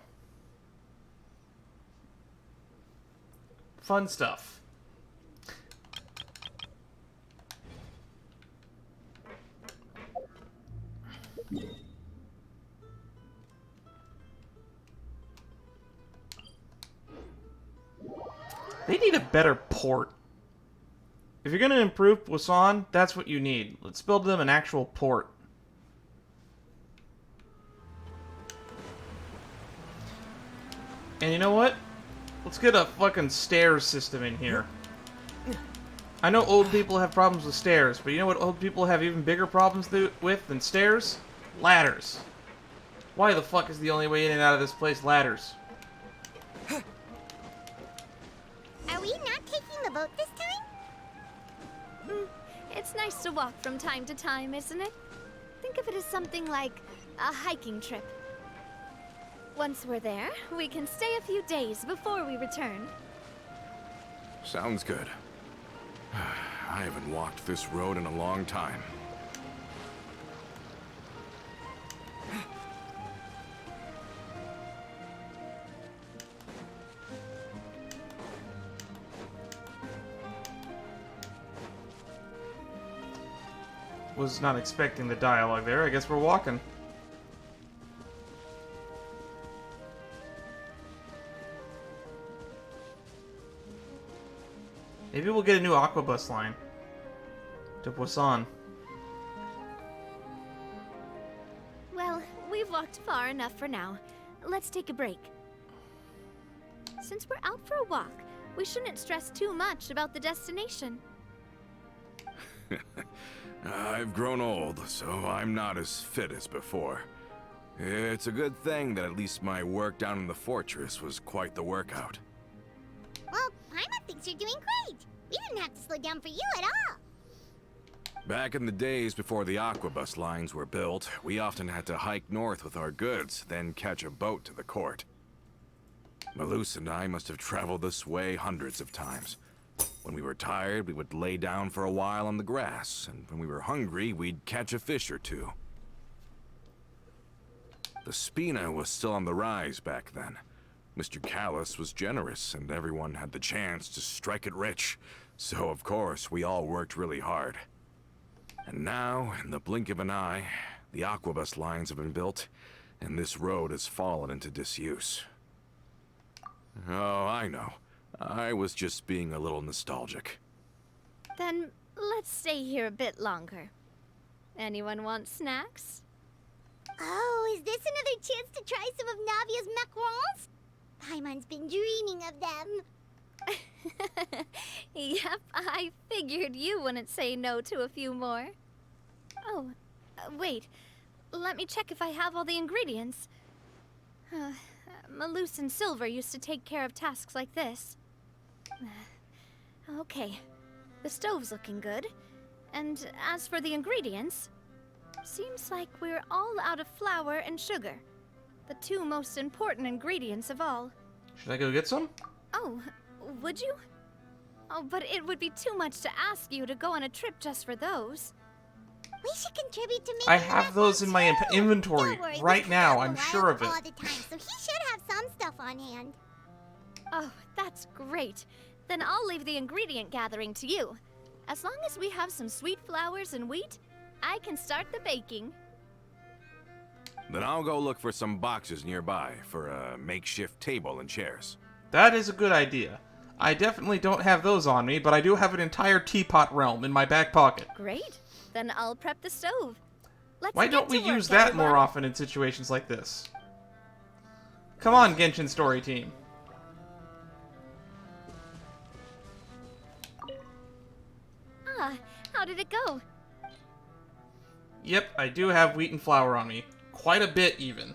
Fun stuff. They need a better port. If you're going to improve Poisson, that's what you need. Let's build them an actual port. And you know what? Let's get a fucking stairs system in here. I know old people have problems with stairs, but you know what old people have even bigger problems with than stairs? Ladders. Why the fuck is the only way in and out of this place ladders? Are we not taking the boat this time? It's nice to walk from time to time, isn't it? Think of it as something like a hiking trip. Once we're there, we can stay a few days before we return. Sounds good. I haven't walked this road in a long time. Was not expecting the dialogue there. I guess we're walking. Maybe we'll get a new Aquabus line. To Poisson. Well, we've walked far enough for now. Let's take a break. Since we're out for a walk, we shouldn't stress too much about the destination. I've grown old, so I'm not as fit as before. It's a good thing that at least my work down in the fortress was quite the workout. Well, Paimon thinks you're doing great. We didn't have to slow down for you at all. Back in the days before the Aquabus lines were built, we often had to hike north with our goods, then catch a boat to the court. Malus and I must have traveled this way hundreds of times. When we were tired, we would lay down for a while on the grass, and when we were hungry, we'd catch a fish or two. The Spina was still on the rise back then. Mr. Callus was generous, and everyone had the chance to strike it rich. So, of course, we all worked really hard. And now, in the blink of an eye, the Aquabus lines have been built, and this road has fallen into disuse. Oh, I know. I was just being a little nostalgic. Then let's stay here a bit longer. Anyone want snacks? Oh, is this another chance to try some of Navia's macarons? Paimon's been dreaming of them. Yep, I figured you wouldn't say no to a few more. Oh, wait. Let me check if I have all the ingredients. Malus and Silver used to take care of tasks like this. Okay, the stove's looking good. And as for the ingredients, seems like we're all out of flour and sugar. The two most important ingredients of all. Should I go get some? Oh, would you? Oh, but it would be too much to ask you to go on a trip just for those. We should contribute to making I have those in my inventory Don't worry, right we now. travel I'm wild sure of it. all the time, so he should have some stuff on hand. Oh, that's great. Then I'll leave the ingredient gathering to you. As long as we have some sweet flowers and wheat, I can start the baking. Then I'll go look for some boxes nearby for a makeshift table and chairs. That is a good idea. I definitely don't have those on me, but I do have an entire teapot realm in my back pocket. Great. Then I'll prep the stove. Let's Why get don't we to work, use that more everyone. often in situations like this? Come on, Genshin story team. Ah, how did it go? Yep, I do have wheat and flour on me. Quite a bit, even.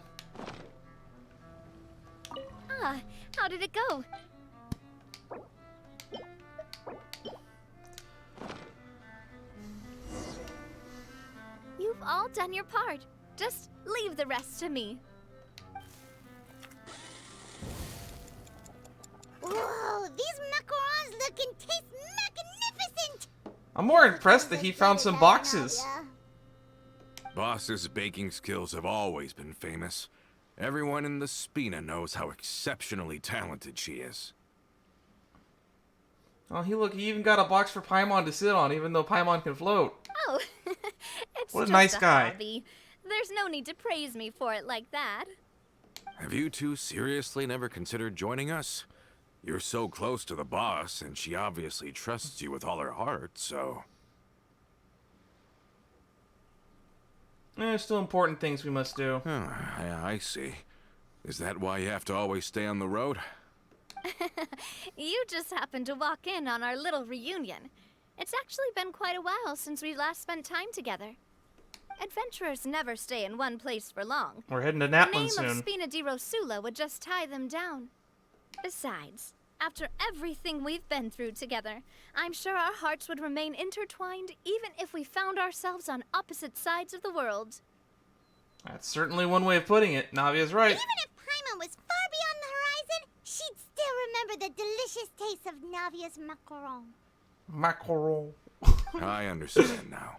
Ah, how did it go? You've all done your part. Just leave the rest to me. Whoa, these macarons look and taste magnificent! I'm more impressed that he found some boxes. Boss's baking skills have always been famous. Everyone in the Spina knows how exceptionally talented she is. Oh, he even got a box for Paimon to sit on, even though Paimon can float. Oh, it's What a just nice guy. hobby. There's no need to praise me for it like that. Have you two seriously never considered joining us? You're so close to the boss, and she obviously trusts you with all her heart, so... There's still important things we must do. Oh, I see. Is that why you have to always stay on the road? You just happened to walk in on our little reunion. It's actually been quite a while since we last spent time together. Adventurers never stay in one place for long. We're heading to The Natlan name soon. of Spina di Rosula would just tie them down. Besides, after everything we've been through together, I'm sure our hearts would remain intertwined even if we found ourselves on opposite sides of the world. That's certainly one way of putting it. Navia's right. Even if Paimon was far beyond the horizon, she'd still remember the delicious taste of Navia's macaron. Macaron. I understand now.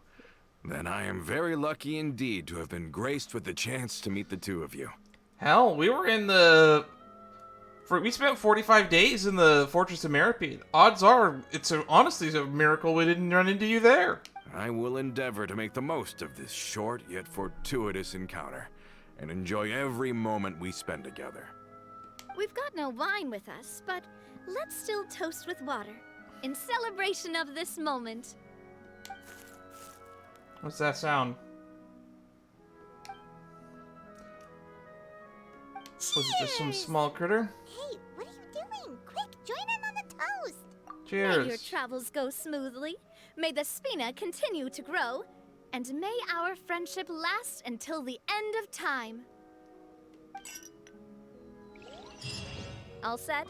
Then I am very lucky indeed to have been graced with the chance to meet the two of you. Hell, we were in the... we spent 45 days in the Fortress of Meripede. Odds are, honestly, it's a miracle we didn't run into you there. I will endeavor to make the most of this short yet fortuitous encounter, and enjoy every moment we spend together. We've got no wine with us, but let's still toast with water, in celebration of this moment. What's that sound? Was it just some small critter? Hey, what are you doing? Quick, join in on the toast. Cheers. May your travels go smoothly, may the Spina continue to grow, and may our friendship last until the end of time. All set?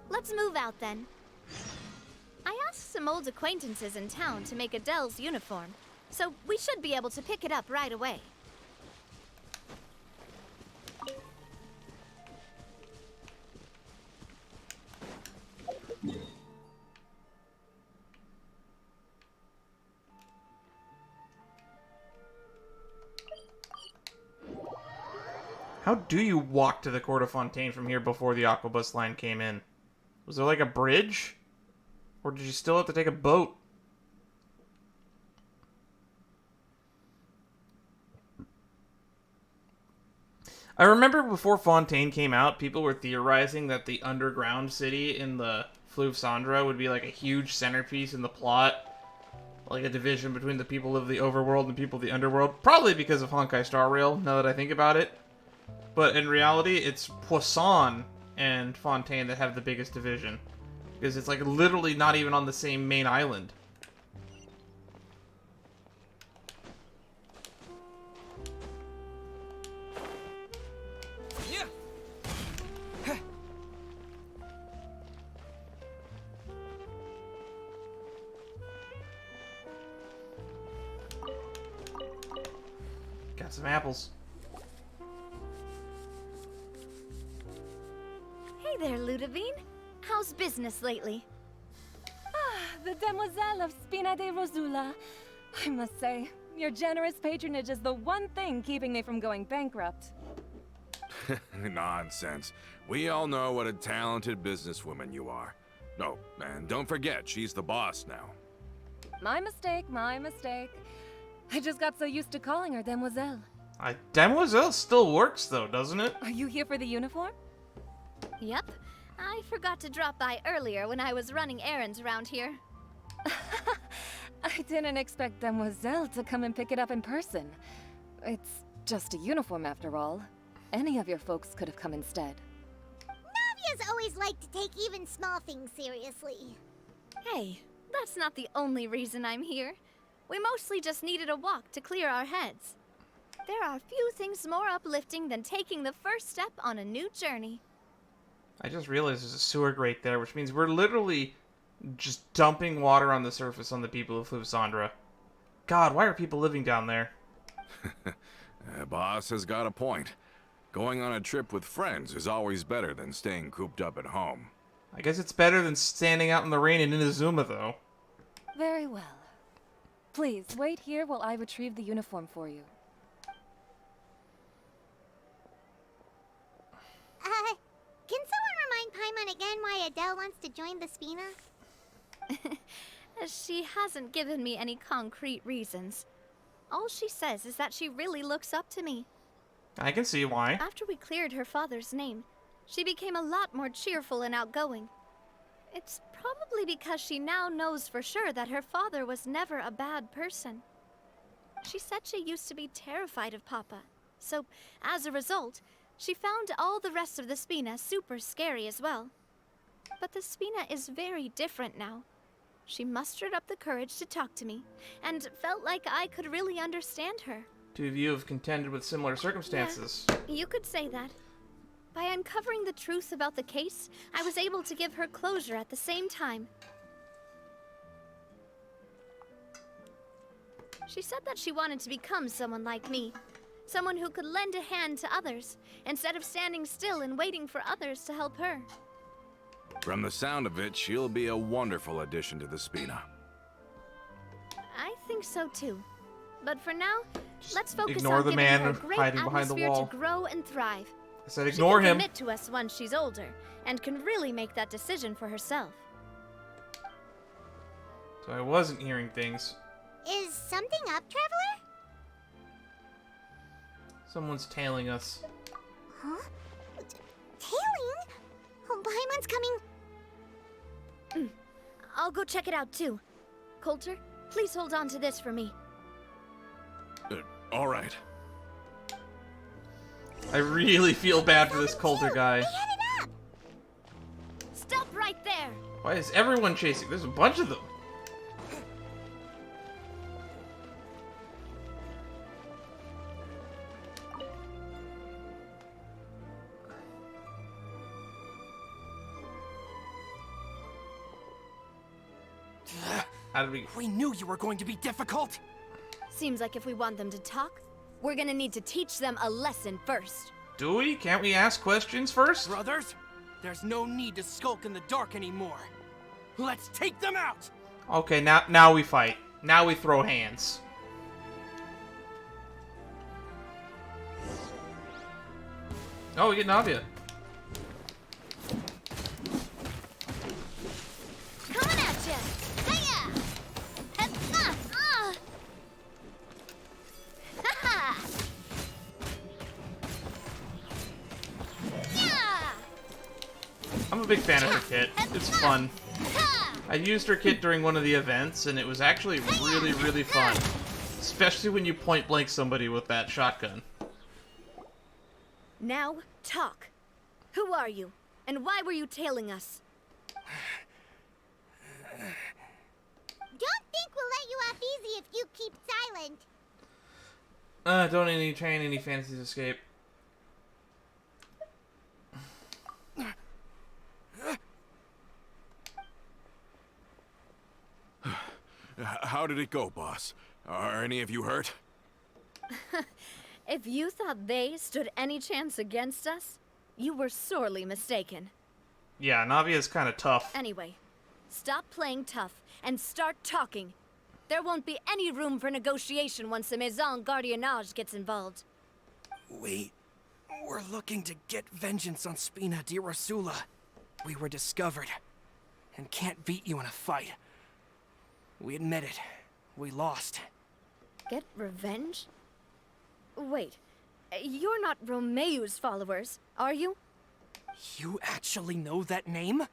Let's move out then. I asked some old acquaintances in town to make Adele's uniform, so we should be able to pick it up right away. How do you walk to the Court of Fontaine from here before the Aquabus line came in? Was there like a bridge? Or did you still have to take a boat? I remember before Fontaine came out, people were theorizing that the underground city in the Fleuve Cendra would be like a huge centerpiece in the plot. Like a division between the people of the overworld and people of the underworld. Probably because of Honkai Star Rail, now that I think about it. But in reality, it's Poisson and Fontaine that have the biggest division. Because it's like literally not even on the same main island. Got some apples. Hey there, Ludovine. How's business lately? The Demoiselle of Spina de Rosula. I must say, your generous patronage is the one thing keeping me from going bankrupt. Nonsense. We all know what a talented businesswoman you are. Oh, and don't forget, she's the boss now. My mistake, my mistake. I just got so used to calling her Demoiselle. Demoiselle still works though, doesn't it? Are you here for the uniform? Yep. I forgot to drop by earlier when I was running errands around here. I didn't expect Demoiselle to come and pick it up in person. It's just a uniform after all. Any of your folks could have come instead. Navia's always liked to take even small things seriously. Hey, that's not the only reason I'm here. We mostly just needed a walk to clear our heads. There are few things more uplifting than taking the first step on a new journey. I just realized there's a sewer grate there, which means we're literally just dumping water on the surface on the people of Fleuve Cendra. God, why are people living down there? Boss has got a point. Going on a trip with friends is always better than staying cooped up at home. I guess it's better than standing out in the rain in Inazuma, though. Very well. Please, wait here while I retrieve the uniform for you. Can someone remind Paimon again why Adele wants to join the Spina? She hasn't given me any concrete reasons. All she says is that she really looks up to me. I can see why. After we cleared her father's name, she became a lot more cheerful and outgoing. It's probably because she now knows for sure that her father was never a bad person. She said she used to be terrified of Papa, so as a result, she found all the rest of the Spina super scary as well. But the Spina is very different now. She mustered up the courage to talk to me, and felt like I could really understand her. Two of you have contended with similar circumstances. Yeah, you could say that. By uncovering the truth about the case, I was able to give her closure at the same time. She said that she wanted to become someone like me. Someone who could lend a hand to others, instead of standing still and waiting for others to help her. From the sound of it, she'll be a wonderful addition to the Spina. I think so too. But for now, let's focus ignore on the giving man her a great hiding behind the atmosphere wall. to grow and thrive. I said She ignore can him. commit to us once she's older, and can really make that decision for herself. So I wasn't hearing things. Is something up, Traveler? Someone's tailing us. Huh? Tailing? Oh, Paimon's coming. I'll go check it out too. Coulter, please hold on to this for me. All right. I really feel bad for this Coulter guy. They headed up. Stop right there! Why is everyone chasing? There's a bunch of them. How did we... We knew you were going to be difficult. Seems like if we want them to talk, we're gonna need to teach them a lesson first. Do we? Can't we ask questions first? Brothers, there's no need to skulk in the dark anymore. Let's take them out! Okay, now we fight. Now we throw hands. Oh, we get Navia. Coming at ya! Hiya! Ha-ha! Ha-ha! Yeah! I'm a big fan of her kit. It's fun. I used her kit during one of the events, and it was actually really, really fun. Especially when you point blank somebody with that shotgun. Now, talk. Who are you? And why were you tailing us? Don't think we'll let you off easy if you keep silent. Don't train any fantasies escape. How did it go, boss? Are any of you hurt? If you thought they stood any chance against us, you were sorely mistaken. Yeah, Navia's kind of tough. Anyway, stop playing tough and start talking. There won't be any room for negotiation once the Maison Gardiennage gets involved. We're looking to get vengeance on Spina di Rosula. We were discovered and can't beat you in a fight. We admit it. We lost. Get revenge? Wait, you're not Romeu's followers, are you? You actually know that name?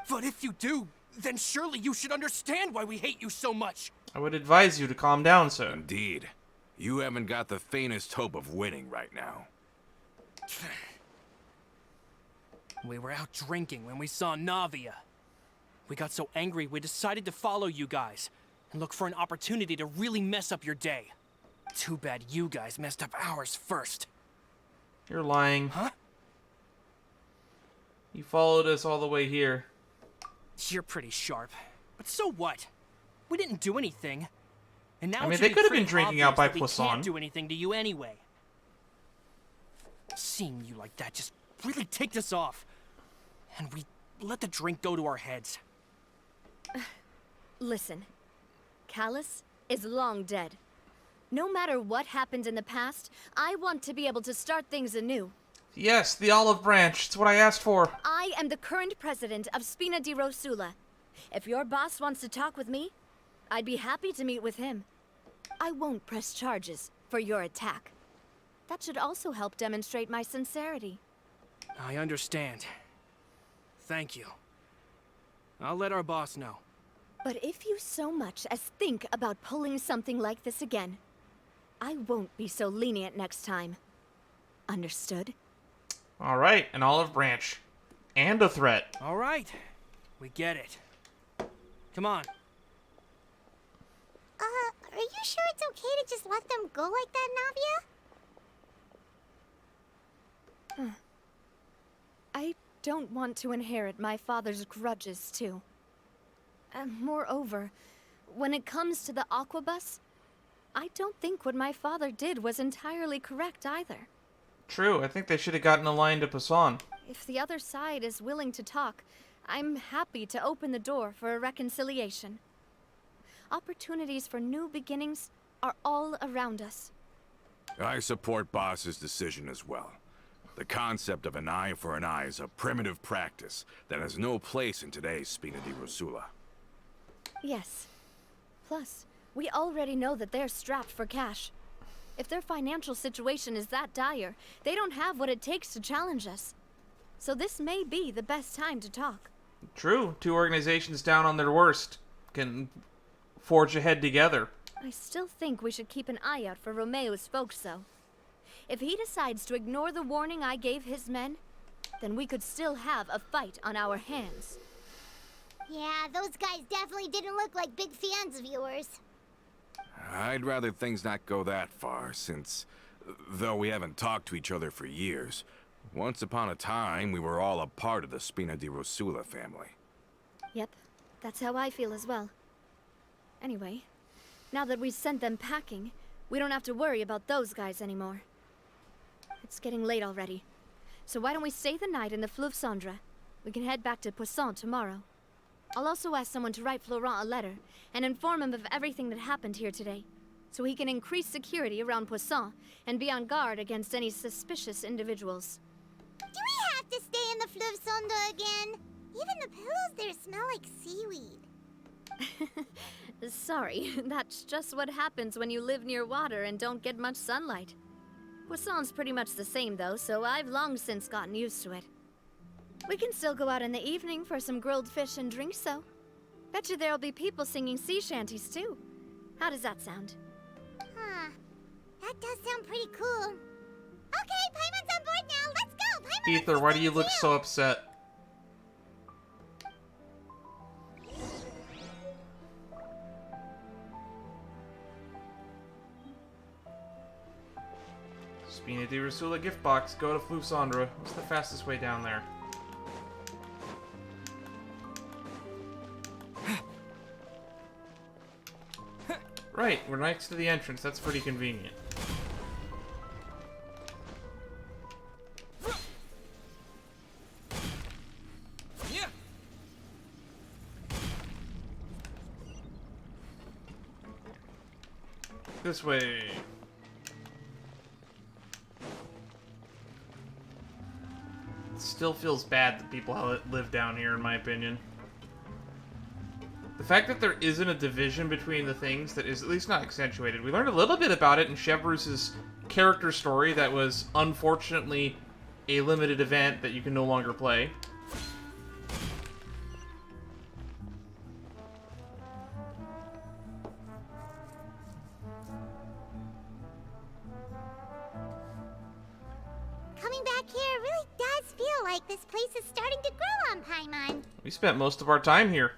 But if you do, then surely you should understand why we hate you so much. I would advise you to calm down, sir. Indeed. You haven't got the faintest hope of winning right now. We were out drinking when we saw Navia. We got so angry we decided to follow you guys and look for an opportunity to really mess up your day. Too bad you guys messed up ours first. You're lying. Huh? You followed us all the way here. You're pretty sharp. But so what? We didn't do anything. And now I mean, it should they be could have been pretty drinking out obvious by that we Poisson. can't do anything to you anyway. Seeing you like that just really ticked us off. And we let the drink go to our heads. Listen, Callus is long dead. No matter what happened in the past, I want to be able to start things anew. Yes, the olive branch. It's what I asked for. I am the current president of Spina di Rosula. If your boss wants to talk with me, I'd be happy to meet with him. I won't press charges for your attack. That should also help demonstrate my sincerity. I understand. Thank you. I'll let our boss know. But if you so much as think about pulling something like this again, I won't be so lenient next time. Understood? All right, an olive branch. And a threat. All right. We get it. Come on. Are you sure it's okay to just let them go like that, Navia? I don't want to inherit my father's grudges, too. Moreover, when it comes to the Aquabus, I don't think what my father did was entirely correct either. True, I think they should have gotten a line to Poisson. If the other side is willing to talk, I'm happy to open the door for a reconciliation. Opportunities for new beginnings are all around us. I support Boss's decision as well. The concept of an eye for an eye is a primitive practice that has no place in today's Spina di Rosula. Yes. Plus, We already know that they're strapped for cash. If their financial situation is that dire, they don't have what it takes to challenge us. So this may be the best time to talk. True. Two organizations down on their worst can forge ahead together. I still think we should keep an eye out for Romeo's folks, though. If he decides to ignore the warning I gave his men, then we could still have a fight on our hands. Yeah, those guys definitely didn't look like big fans of yours. I'd rather things not go that far, since, though we haven't talked to each other for years, once upon a time we were all a part of the Spina di Rosula family. Yep, that's how I feel as well. Anyway, now that we've sent them packing, we don't have to worry about those guys anymore. It's getting late already, so why don't we stay the night in the Fleuve Cendre? We can head back to Poisson tomorrow. I'll also ask someone to write Florent a letter and inform him of everything that happened here today, so he can increase security around Poisson and be on guard against any suspicious individuals. Do we have to stay in the Fleuve Cendre again? Even the pillows there smell like seaweed. Sorry, that's just what happens when you live near water and don't get much sunlight. Poisson's pretty much the same though, so I've long since gotten used to it. We can still go out in the evening for some grilled fish and drinks, though. Bet you there'll be people singing sea shanties, too. How does that sound? Huh. That does sound pretty cool. Okay, Paimon's on board now. Let's go! Paimon Ether, why do you look so upset? Spina di Rosula gift box. Go to Fleuve Cendre. What's the fastest way down there? Right, we're next to the entrance. That's pretty convenient. Yeah. This way. It still feels bad that people live down here, in my opinion. The fact that there isn't a division between the things that is at least not accentuated. We learned a little bit about it in Chevreus's character story that was unfortunately a limited event that you can no longer play. Coming back here really does feel like this place is starting to grow on Paimon. We spent most of our time here.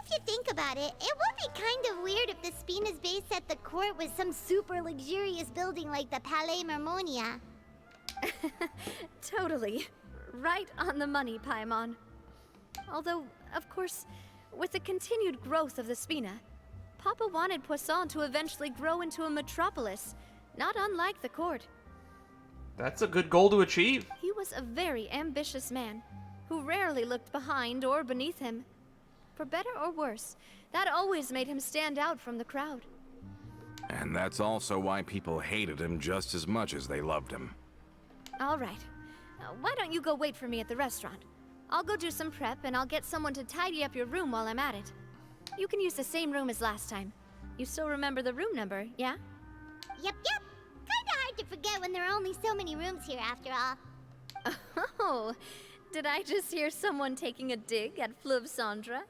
If you think about it, it would be kind of weird if the Spina's base at the court was some super luxurious building like the Palais Mermonia. Totally. Right on the money, Paimon. Although, of course, with the continued growth of the Spina, Papa wanted Poisson to eventually grow into a metropolis, not unlike the court. That's a good goal to achieve. He was a very ambitious man, who rarely looked behind or beneath him. For better or worse, that always made him stand out from the crowd. And that's also why people hated him just as much as they loved him. All right. Why don't you go wait for me at the restaurant? I'll go do some prep, and I'll get someone to tidy up your room while I'm at it. You can use the same room as last time. You still remember the room number, yeah? Yep. Kinda hard to forget when there are only so many rooms here after all. Oh, did I just hear someone taking a dig at Fleuve Cendre?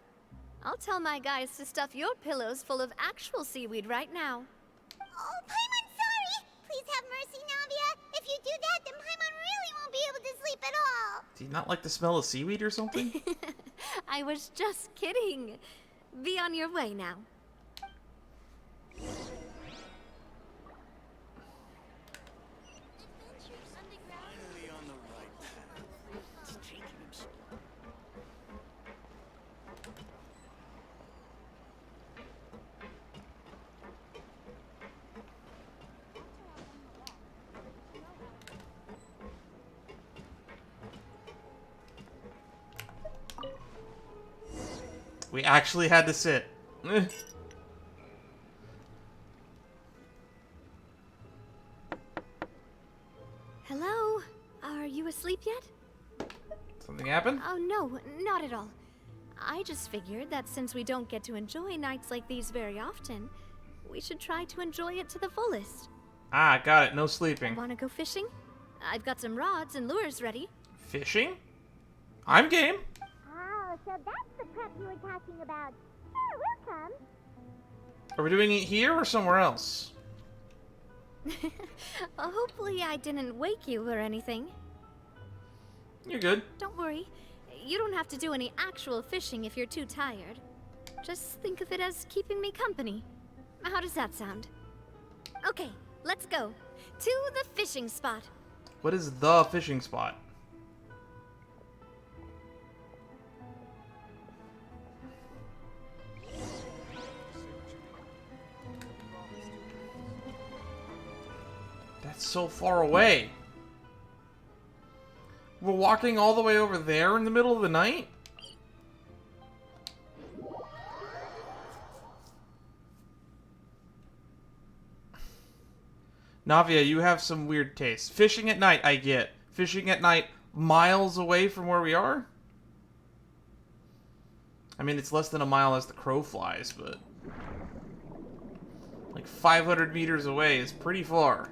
I'll tell my guys to stuff your pillows full of actual seaweed right now. Oh, Paimon, sorry! Please have mercy, Navia. If you do that, then Paimon really won't be able to sleep at all. Do you not like the smell of seaweed or something? I was just kidding. Be on your way now. We actually had to sit. Hello? Are you asleep yet? Something happened? Oh, no, not at all. I just figured that since we don't get to enjoy nights like these very often, we should try to enjoy it to the fullest. Ah, got it. No sleeping. Wanna go fishing? I've got some rods and lures ready. Fishing? I'm game. Oh, so that's the prep you were talking about. Sure, we'll come. Are we doing it here or somewhere else? Hopefully I didn't wake you or anything. You're good. Don't worry. You don't have to do any actual fishing if you're too tired. Just think of it as keeping me company. How does that sound? Okay, let's go. To the fishing spot. What is the fishing spot? That's so far away. We're walking all the way over there in the middle of the night? Navia, you have some weird taste. Fishing at night, I get. Fishing at night miles away from where we are? I mean, it's less than a mile as the crow flies, but... like 500 meters away is pretty far.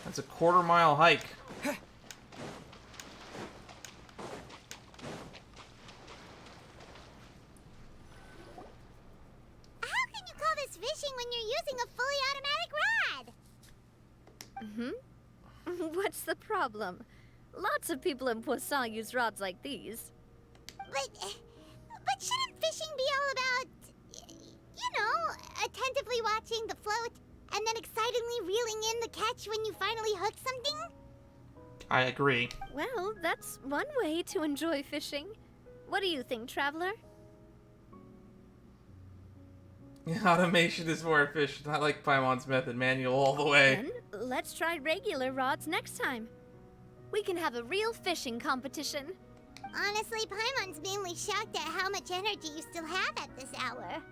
That's a quarter-mile hike. How can you call this fishing when you're using a fully automatic rod? What's the problem? Lots of people in Poisson use rods like these. But shouldn't fishing be all about, you know, attentively watching the float and then excitedly reeling in the catch when you finally hook something? I agree. Well, that's one way to enjoy fishing. What do you think, Traveler? Automation is more efficient. I like Paimon's method, manual all the way. Then let's try regular rods next time. We can have a real fishing competition. Honestly, Paimon's mainly shocked at how much energy you still have at this hour.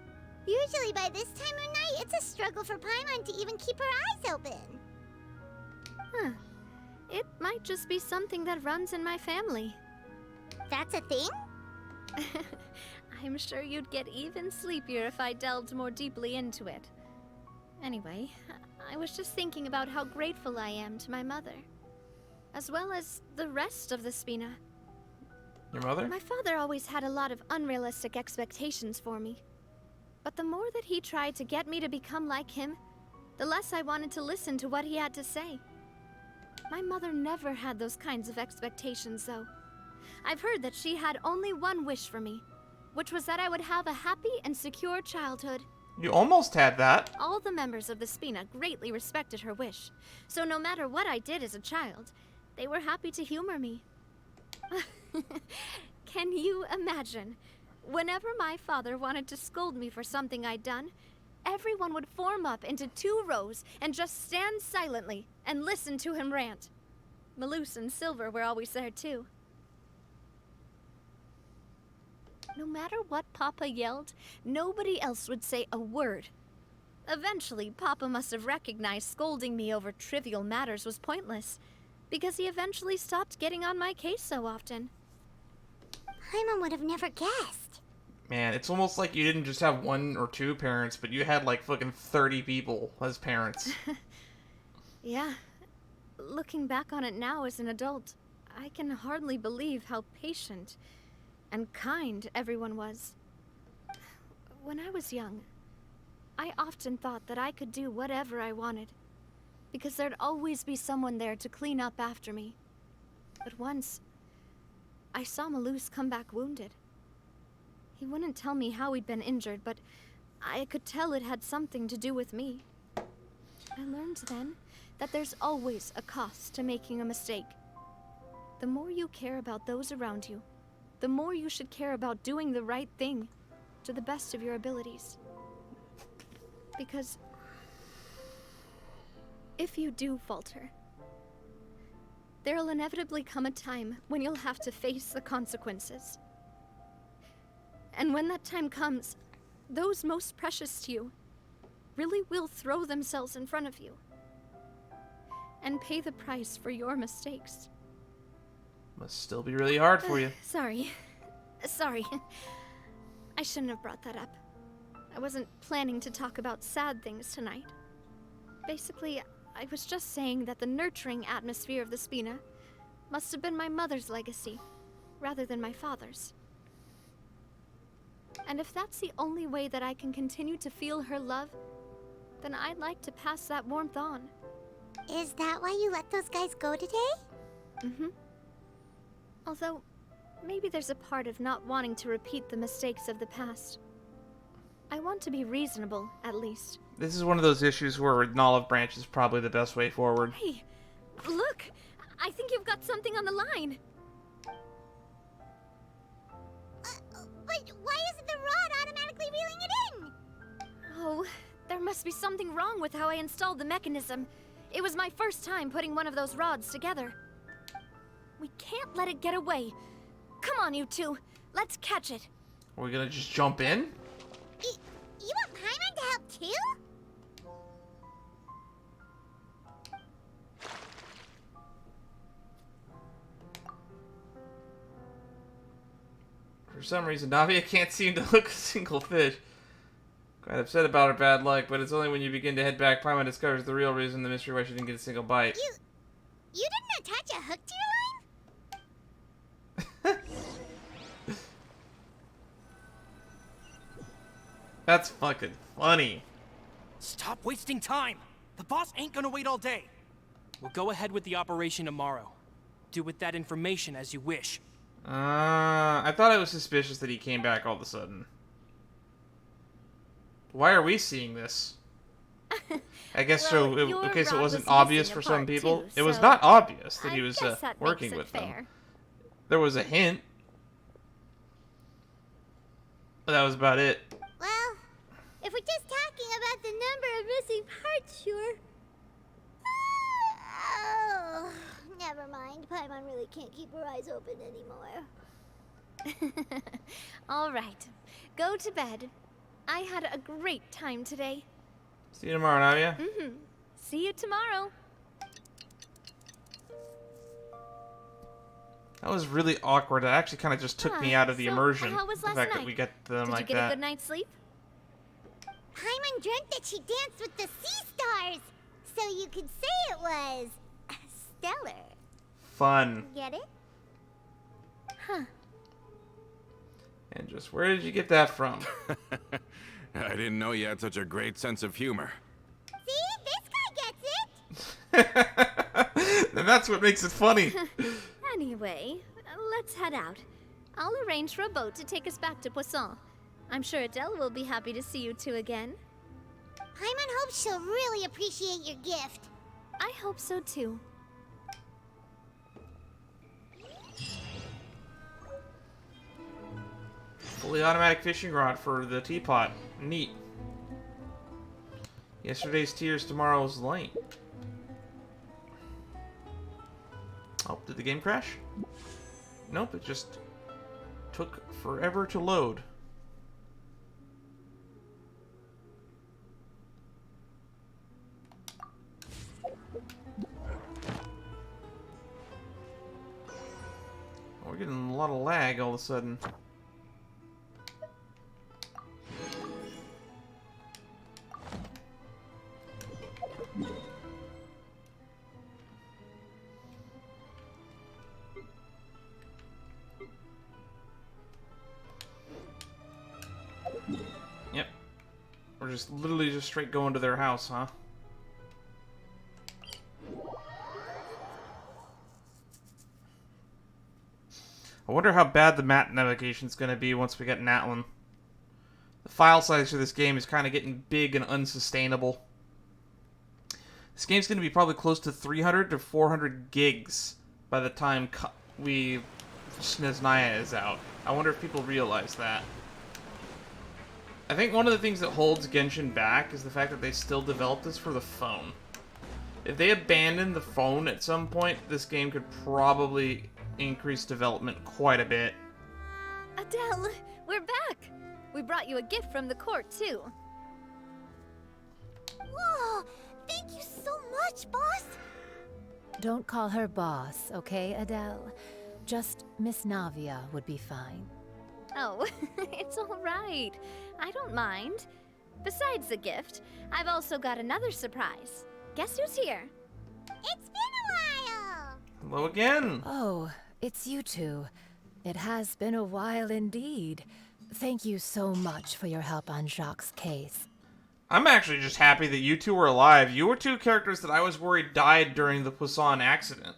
Usually by this time of night, it's a struggle for Paimon to even keep her eyes open. Huh. It might just be something that runs in my family. That's a thing? I'm sure you'd get even sleepier if I delved more deeply into it. Anyway, I was just thinking about how grateful I am to my mother, as well as the rest of the Spina. Your mother? My father always had a lot of unrealistic expectations for me. But the more that he tried to get me to become like him, the less I wanted to listen to what he had to say. My mother never had those kinds of expectations, though. I've heard that she had only one wish for me, which was that I would have a happy and secure childhood. You almost had that. All the members of the Spina greatly respected her wish, so no matter what I did as a child, they were happy to humor me. Can you imagine? Whenever my father wanted to scold me for something I'd done, everyone would form up into 2 rows and just stand silently and listen to him rant. Malus and Silver were always there too. No matter what Papa yelled, nobody else would say a word. Eventually, Papa must have recognized scolding me over trivial matters was pointless, because he eventually stopped getting on my case so often. Paimon would have never guessed. Man, it's almost like you didn't just have 1 or 2 parents, but you had like fucking 30 people as parents. Yeah. Looking back on it now as an adult, I can hardly believe how patient and kind everyone was. When I was young, I often thought that I could do whatever I wanted, because there'd always be someone there to clean up after me. But once, I saw Malus come back wounded. He wouldn't tell me how he'd been injured, but I could tell it had something to do with me. I learned then that there's always a cost to making a mistake. The more you care about those around you, the more you should care about doing the right thing to the best of your abilities. Because if you do falter, there'll inevitably come a time when you'll have to face the consequences. And when that time comes, those most precious to you really will throw themselves in front of you and pay the price for your mistakes. Must still be really hard for you. Sorry. I shouldn't have brought that up. I wasn't planning to talk about sad things tonight. Basically, I was just saying that the nurturing atmosphere of the Spina must have been my mother's legacy, rather than my father's. And if that's the only way that I can continue to feel her love, then I'd like to pass that warmth on. Is that why you let those guys go today? Mm-hmm. Although, maybe there's a part of not wanting to repeat the mistakes of the past. I want to be reasonable, at least. This is one of those issues where an olive branch is probably the best way forward. Hey, look! I think you've got something on the line. But why isn't the rod automatically reeling it in? Oh, there must be something wrong with how I installed the mechanism. It was my first time putting one of those rods together. We can't let it get away. Come on, you two. Let's catch it. Are we gonna just jump in? You want Paimon to help too? For some reason, Navia can't seem to hook a single fish. Quite upset about her bad luck, but it's only when you begin to head back Paimon discovers the real reason, the mystery why she didn't get a single bite. You didn't attach a hook to your line? That's fucking funny. Stop wasting time! The boss ain't gonna wait all day. We'll go ahead with the operation tomorrow. Do with that information as you wish. I thought it was suspicious that he came back all of a sudden. Why are we seeing this? I guess Well, so. your Okay, so it rod wasn't was obvious missing for a some part people. too, It was so not obvious that I he was guess that working makes it with them. fair. There was a hint, but that was about it. Well, if we're just talking about the number of missing parts, sure. Oh, never mind. Paimon really can't keep her eyes open anymore. All right. Go to bed. I had a great time today. See you tomorrow, Navia. Mm-hmm. See you tomorrow. That was really awkward. It actually kind of just took me out of the So, immersion. how was The last fact that night? we get them Did like you get that. a good night's sleep? Paimon dreamt that she danced with the sea stars, so you could say it was stellar. Fun. Get it? Huh. And just where did you get that from? I didn't know you had such a great sense of humor. See? This guy gets it. And that's what makes it funny. Anyway, let's head out. I'll arrange for a boat to take us back to Poisson. I'm sure Adele will be happy to see you two again. Paimon hopes she'll really appreciate your gift. I hope so too. Fully automatic fishing rod for the teapot. Neat. Yesterday's tears, tomorrow's light. Oh, did the game crash? Nope, it just took forever to load. We're getting a lot of lag all of a sudden. Yep. We're just literally just straight going to their house, huh? I wonder how bad the map navigation is going to be once we get Natlan. The file size for this game is kind of getting big and unsustainable. This game's going to be probably close to 300 to 400 gigs by the time Snezhnaya is out. I wonder if people realize that. I think one of the things that holds Genshin back is the fact that they still develop this for the phone. If they abandon the phone at some point, this game could probably increase development quite a bit. Adele, we're back. We brought you a gift from the court too. much, boss? Don't call her boss, okay, Adele? Just Miss Navia would be fine. Oh, it's all right. I don't mind. Besides the gift, I've also got another surprise. Guess who's here? It's been a while. Hello again. Oh, it's you two. It has been a while indeed. Thank you so much for your help on Jacques' case. I'm actually just happy that you two were alive. You were two characters that I was worried died during the Poisson accident.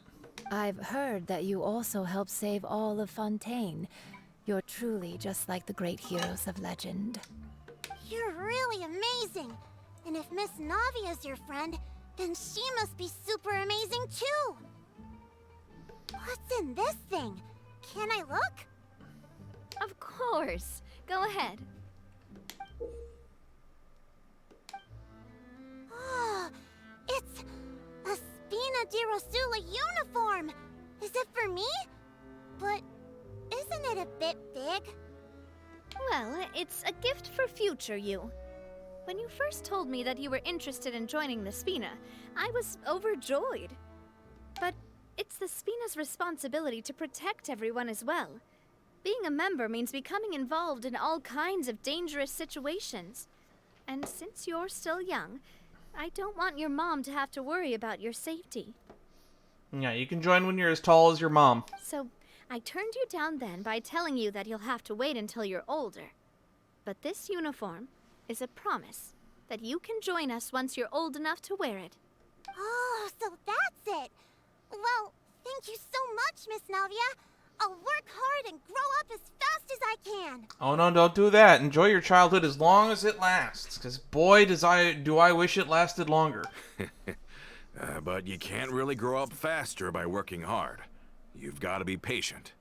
I've heard that you also helped save all of Fontaine. You're truly just like the great heroes of legend. You're really amazing. And if Miss Navia's your friend, then she must be super amazing too. What's in this thing? Can I look? Of course. Go ahead. Oh, it's a Spina di Rosula uniform. Is it for me? But isn't it a bit big? Well, it's a gift for future you. When you first told me that you were interested in joining the Spina, I was overjoyed. But it's the Spina's responsibility to protect everyone as well. Being a member means becoming involved in all kinds of dangerous situations. And since you're still young, I don't want your mom to have to worry about your safety. Yeah, you can join when you're as tall as your mom. So, I turned you down then by telling you that you'll have to wait until you're older. But this uniform is a promise that you can join us once you're old enough to wear it. Oh, so that's it. Well, thank you so much, Miss Navia. I'll work hard and grow up as fast as I can. Oh no, don't do that. Enjoy your childhood as long as it lasts. Because boy, do I wish it lasted longer. But you can't really grow up faster by working hard. You've got to be patient.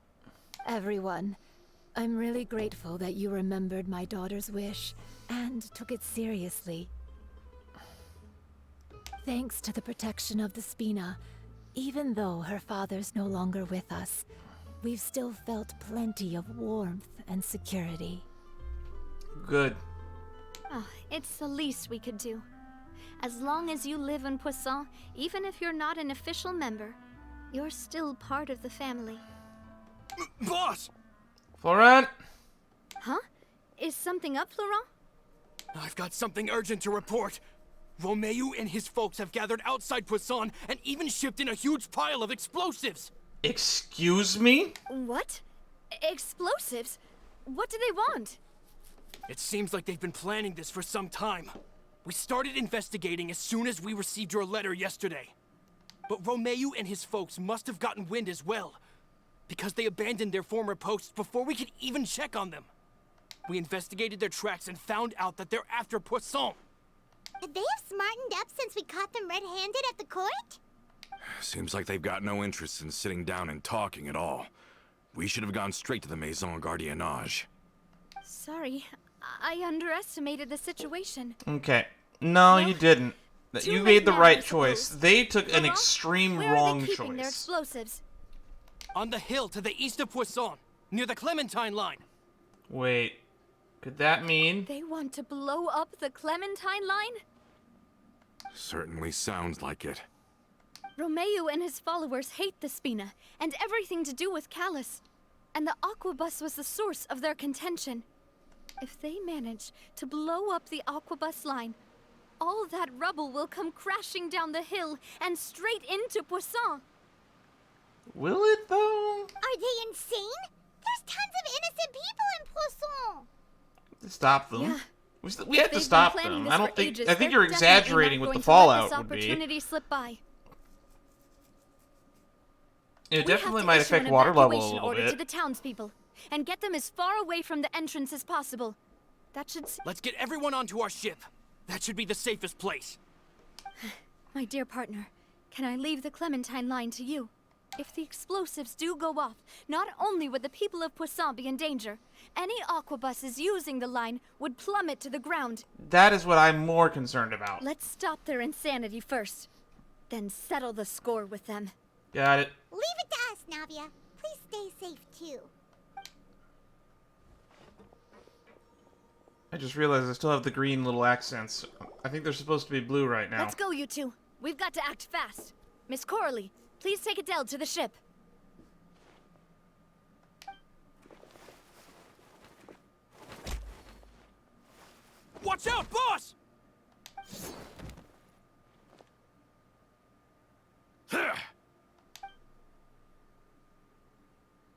Everyone, I'm really grateful that you remembered my daughter's wish and took it seriously. Thanks to the protection of the Spina, even though her father's no longer with us, we've still felt plenty of warmth and security. Good. Oh, it's the least we could do. As long as you live in Poisson, even if you're not an official member, you're still part of the family. Boss! Florent! Huh? Is something up, Florent? I've got something urgent to report. Romeu and his folks have gathered outside Poisson and even shipped in a huge pile of explosives. Excuse me? What? Explosives? What do they want? It seems like they've been planning this for some time. We started investigating as soon as we received your letter yesterday. But Romeu and his folks must have gotten wind as well, because they abandoned their former posts before we could even check on them. We investigated their tracks and found out that they're after Poisson. They have smartened up since we caught them red-handed at the court? Seems like they've got no interest in sitting down and talking at all. We should have gone straight to the Maison Gardiennage. Sorry, I underestimated the situation. Okay. No, you didn't. Too You late made the now, right I choice. suppose. They took an Laurent, extreme where are wrong they keeping their choice. explosives? On the hill to the east of Poisson, near the Clementine line. Wait. Could that mean? They want to blow up the Clementine line? Certainly sounds like it. Romeu and his followers hate the Spina, and everything to do with Callus. And the Aquabus was the source of their contention. If they manage to blow up the Aquabus line, all that rubble will come crashing down the hill and straight into Poisson. Will it, though? Are they insane? There's tons of innocent people in Poisson. To stop them? Yeah. We had to stop them. I don't think. I think you're they're exaggerating definitely what the not going to let fallout this would be. opportunity slip by. It We have definitely to might issue affect an water level a evacuation little order to bit. the townspeople and get them as far away from the entrance as possible. That should. Let's get everyone onto our ship. That should be the safest place. My dear partner, can I leave the Clementine line to you? If the explosives do go off, not only would the people of Poisson be in danger, any aquabuses using the line would plummet to the ground. That is what I'm more concerned about. Let's stop their insanity first, then settle the score with them. Got it. Leave it to us, Navia. Please stay safe, too. I just realized I still have the green little accents. I think they're supposed to be blue right now. Let's go, you two. We've got to act fast. Miss Coralie, please take Adele to the ship. Watch out, boss!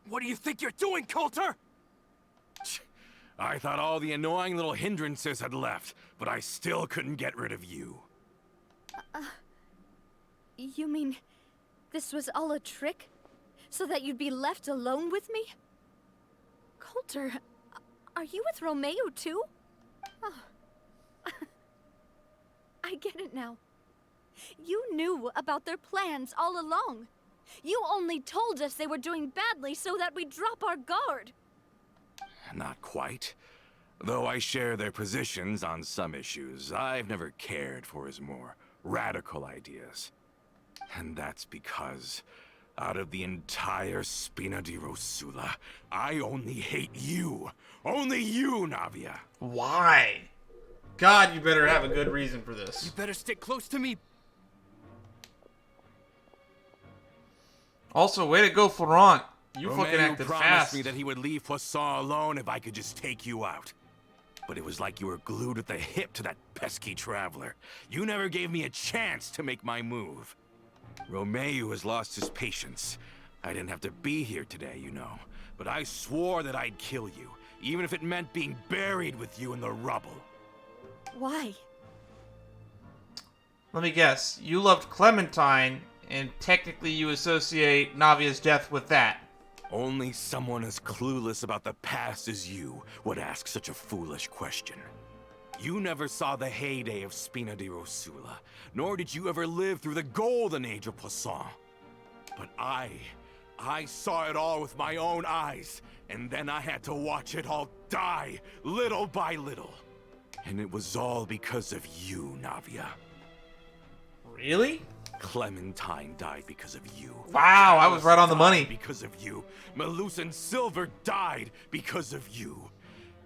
What do you think you're doing, Coulter? I thought all the annoying little hindrances had left, but I still couldn't get rid of you. You mean this was all a trick? So that you'd be left alone with me? Coulter, are you with Romeo too? Oh. I get it now. You knew about their plans all along. You only told us they were doing badly so that we'd drop our guard. Not quite. Though I share their positions on some issues, I've never cared for his more radical ideas. And that's because, out of the entire Spina di Rosula, I only hate you. Only you, Navia. Why? God, you better have a good reason for this. You better stick close to me. Also, way to go, Florent. You Romeo fucking acted promised fast. me that he would leave Poisson alone if I could just take you out. But it was like you were glued at the hip to that pesky traveler. You never gave me a chance to make my move. Romeo has lost his patience. I didn't have to be here today, you know. But I swore that I'd kill you, even if it meant being buried with you in the rubble. Why? Let me guess. You loved Clementine, and technically you associate Navia's death with that. Only someone as clueless about the past as you would ask such a foolish question. You never saw the heyday of Spina di Rosula, nor did you ever live through the golden age of Poisson. But I saw it all with my own eyes, and then I had to watch it all die, little by little. And it was all because of you, Navia. Really? Clementine died because of you. Wow, I was right on the money. Because of you. Malus and Silver died because of you.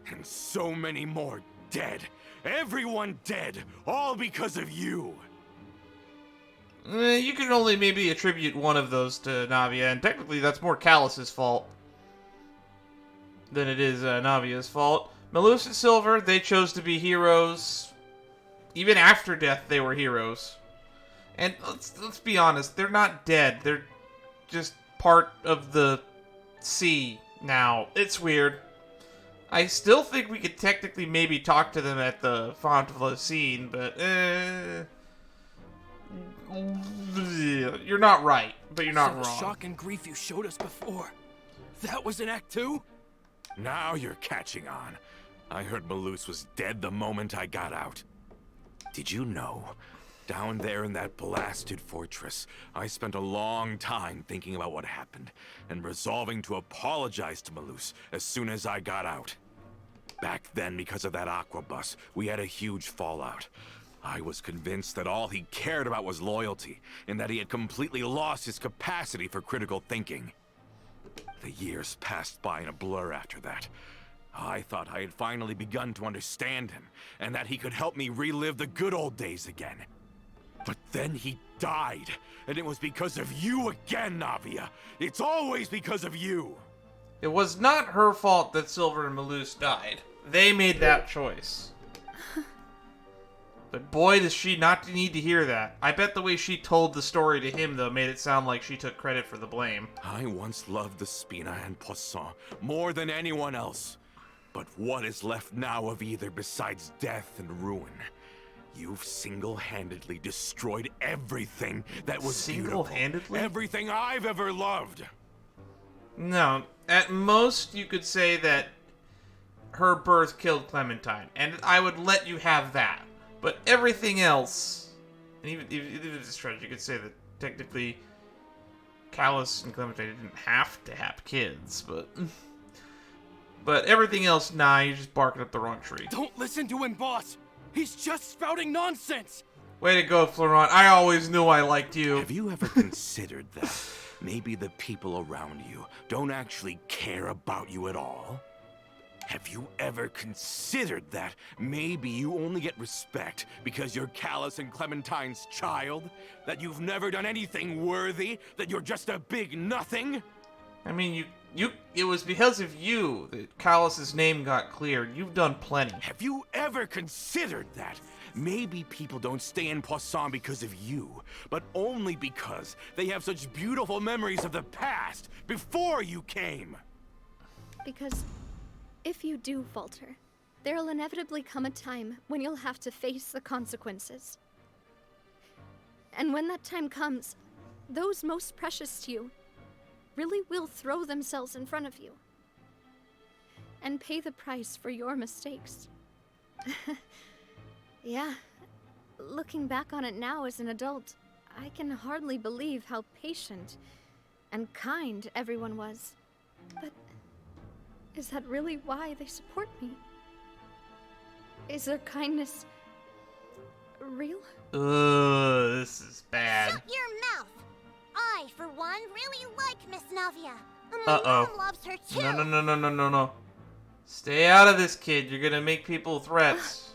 And so many more dead. Everyone dead. All because of you. You can only maybe attribute one of those to Navia, and technically that's more Callus's fault than it is Navia's fault. Malus and Silver, they chose to be heroes. Even after death, they were heroes. And let's be honest, they're not dead. They're just part of the sea now. It's weird. I still think we could technically maybe talk to them at the Font of the Scene, but you're not right, but you're not So the wrong. shock and grief you showed us before, that was in Act 2? Now you're catching on. I heard Malus was dead the moment I got out. Did you know? Down there in that blasted fortress, I spent a long time thinking about what happened, and resolving to apologize to Malus as soon as I got out. Back then, because of that aqua bus, we had a huge fallout. I was convinced that all he cared about was loyalty, and that he had completely lost his capacity for critical thinking. The years passed by in a blur after that. I thought I had finally begun to understand him, and that he could help me relive the good old days again. But then he died, and it was because of you again, Navia. It's always because of you. It was not her fault that Silver and Malus died. They made that choice. But boy, does she not need to hear that. I bet the way she told the story to him, though, made it sound like she took credit for the blame. I once loved the Spina and Poisson more than anyone else. But what is left now of either besides death and ruin? You've single-handedly destroyed everything that was beautiful. Single-handedly? Everything I've ever loved. No, at most you could say that her birth killed Clementine, and I would let you have that. But everything else, and even if it's a stretch, you could say that technically Callus and Clementine didn't have to have kids, but everything else, nah, you're just barking up the wrong tree. Don't listen to him, boss! He's just spouting nonsense! Way to go, Florent. I always knew I liked you. Have you ever considered that maybe the people around you don't actually care about you at all? Have you ever considered that maybe you only get respect because you're Callus and Clementine's child? That you've never done anything worthy? That you're just a big nothing? I mean, it was because of you that Callus's name got cleared. You've done plenty. Have you ever considered that? Maybe people don't stay in Poisson because of you, but only because they have such beautiful memories of the past before you came. Because if you do falter, there'll inevitably come a time when you'll have to face the consequences. And when that time comes, those most precious to you really will throw themselves in front of you and pay the price for your mistakes. Yeah, looking back on it now as an adult, I can hardly believe how patient and kind everyone was. But is that really why they support me? Is their kindness real? This is bad. Shut your mouth! I, for one, really like Miss Navia. And my Uh-oh. mom loves her too. No. Stay out of this, kid. You're gonna make people threats.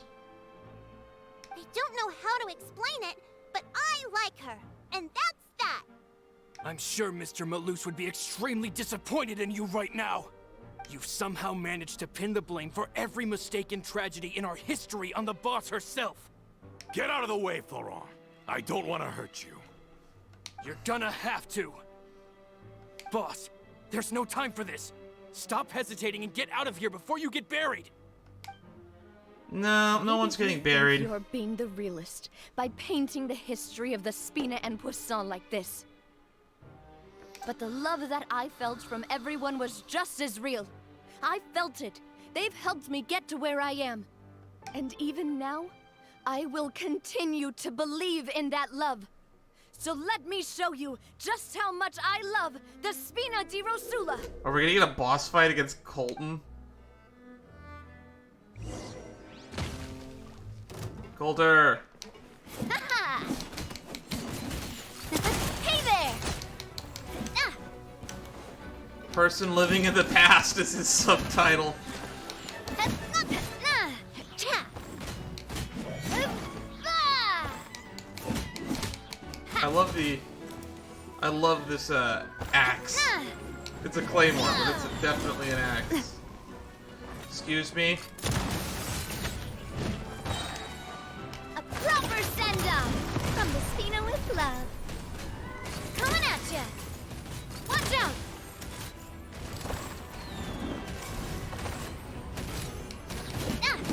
I don't know how to explain it, but I like her. And that's that. I'm sure Mr. Malus would be extremely disappointed in you right now. You've somehow managed to pin the blame for every mistake and tragedy in our history on the boss herself. Get out of the way, Florent. I don't want to hurt you. You're gonna have to. Boss, there's no time for this. Stop hesitating and get out of here before you get buried. No one's getting buried. You're being the realist by painting the history of the Spina and Poisson like this. But the love that I felt from everyone was just as real. I felt it. They've helped me get to where I am. And even now, I will continue to believe in that love. So let me show you just how much I love the Spina di Rosula. Are we gonna get a boss fight against Colton? Coulter! Haha! Hey there! Ah! Person living in the past is his subtitle. I love this axe. It's a claymore, but it's definitely an axe. Excuse me. A proper send-off from the Spina with love. Coming at ya! Watch out!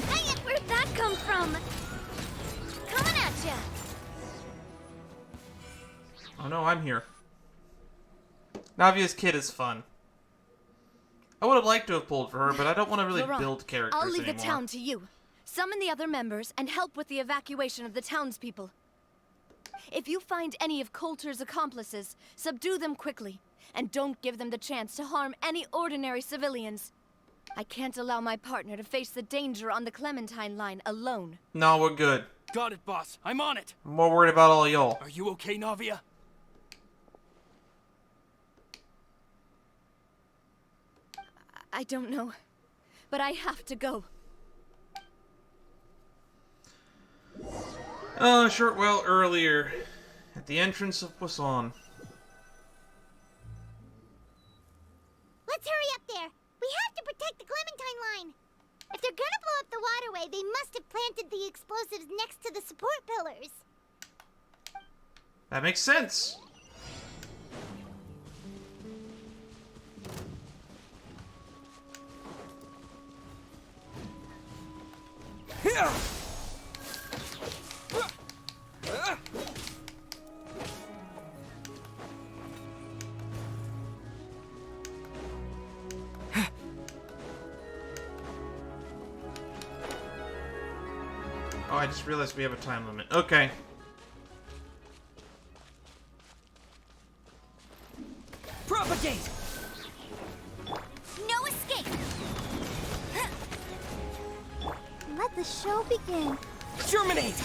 Hang it! Where'd that come from? Coming at ya! Oh no, I'm here. Navia's kid is fun. I would have liked to have pulled for her, but I don't want to really Laurent, build characters I'll leave anymore. the town to you. Summon the other members and help with the evacuation of the townspeople. If you find any of Coulter's accomplices, subdue them quickly, and don't give them the chance to harm any ordinary civilians. I can't allow my partner to face the danger on the Clementine line alone. No, we're good. Got it, boss. I'm on it. I'm more worried about all y'all. Are you okay, Navia? I don't know, but I have to go. A short while earlier, at the entrance of Poisson. Let's hurry up there! We have to protect the Clementine line! If they're gonna blow up the waterway, they must have planted the explosives next to the support pillars. That makes sense. Oh, I just realized we have a time limit. Okay. Propagate! No escape! Let the show begin. Germinate!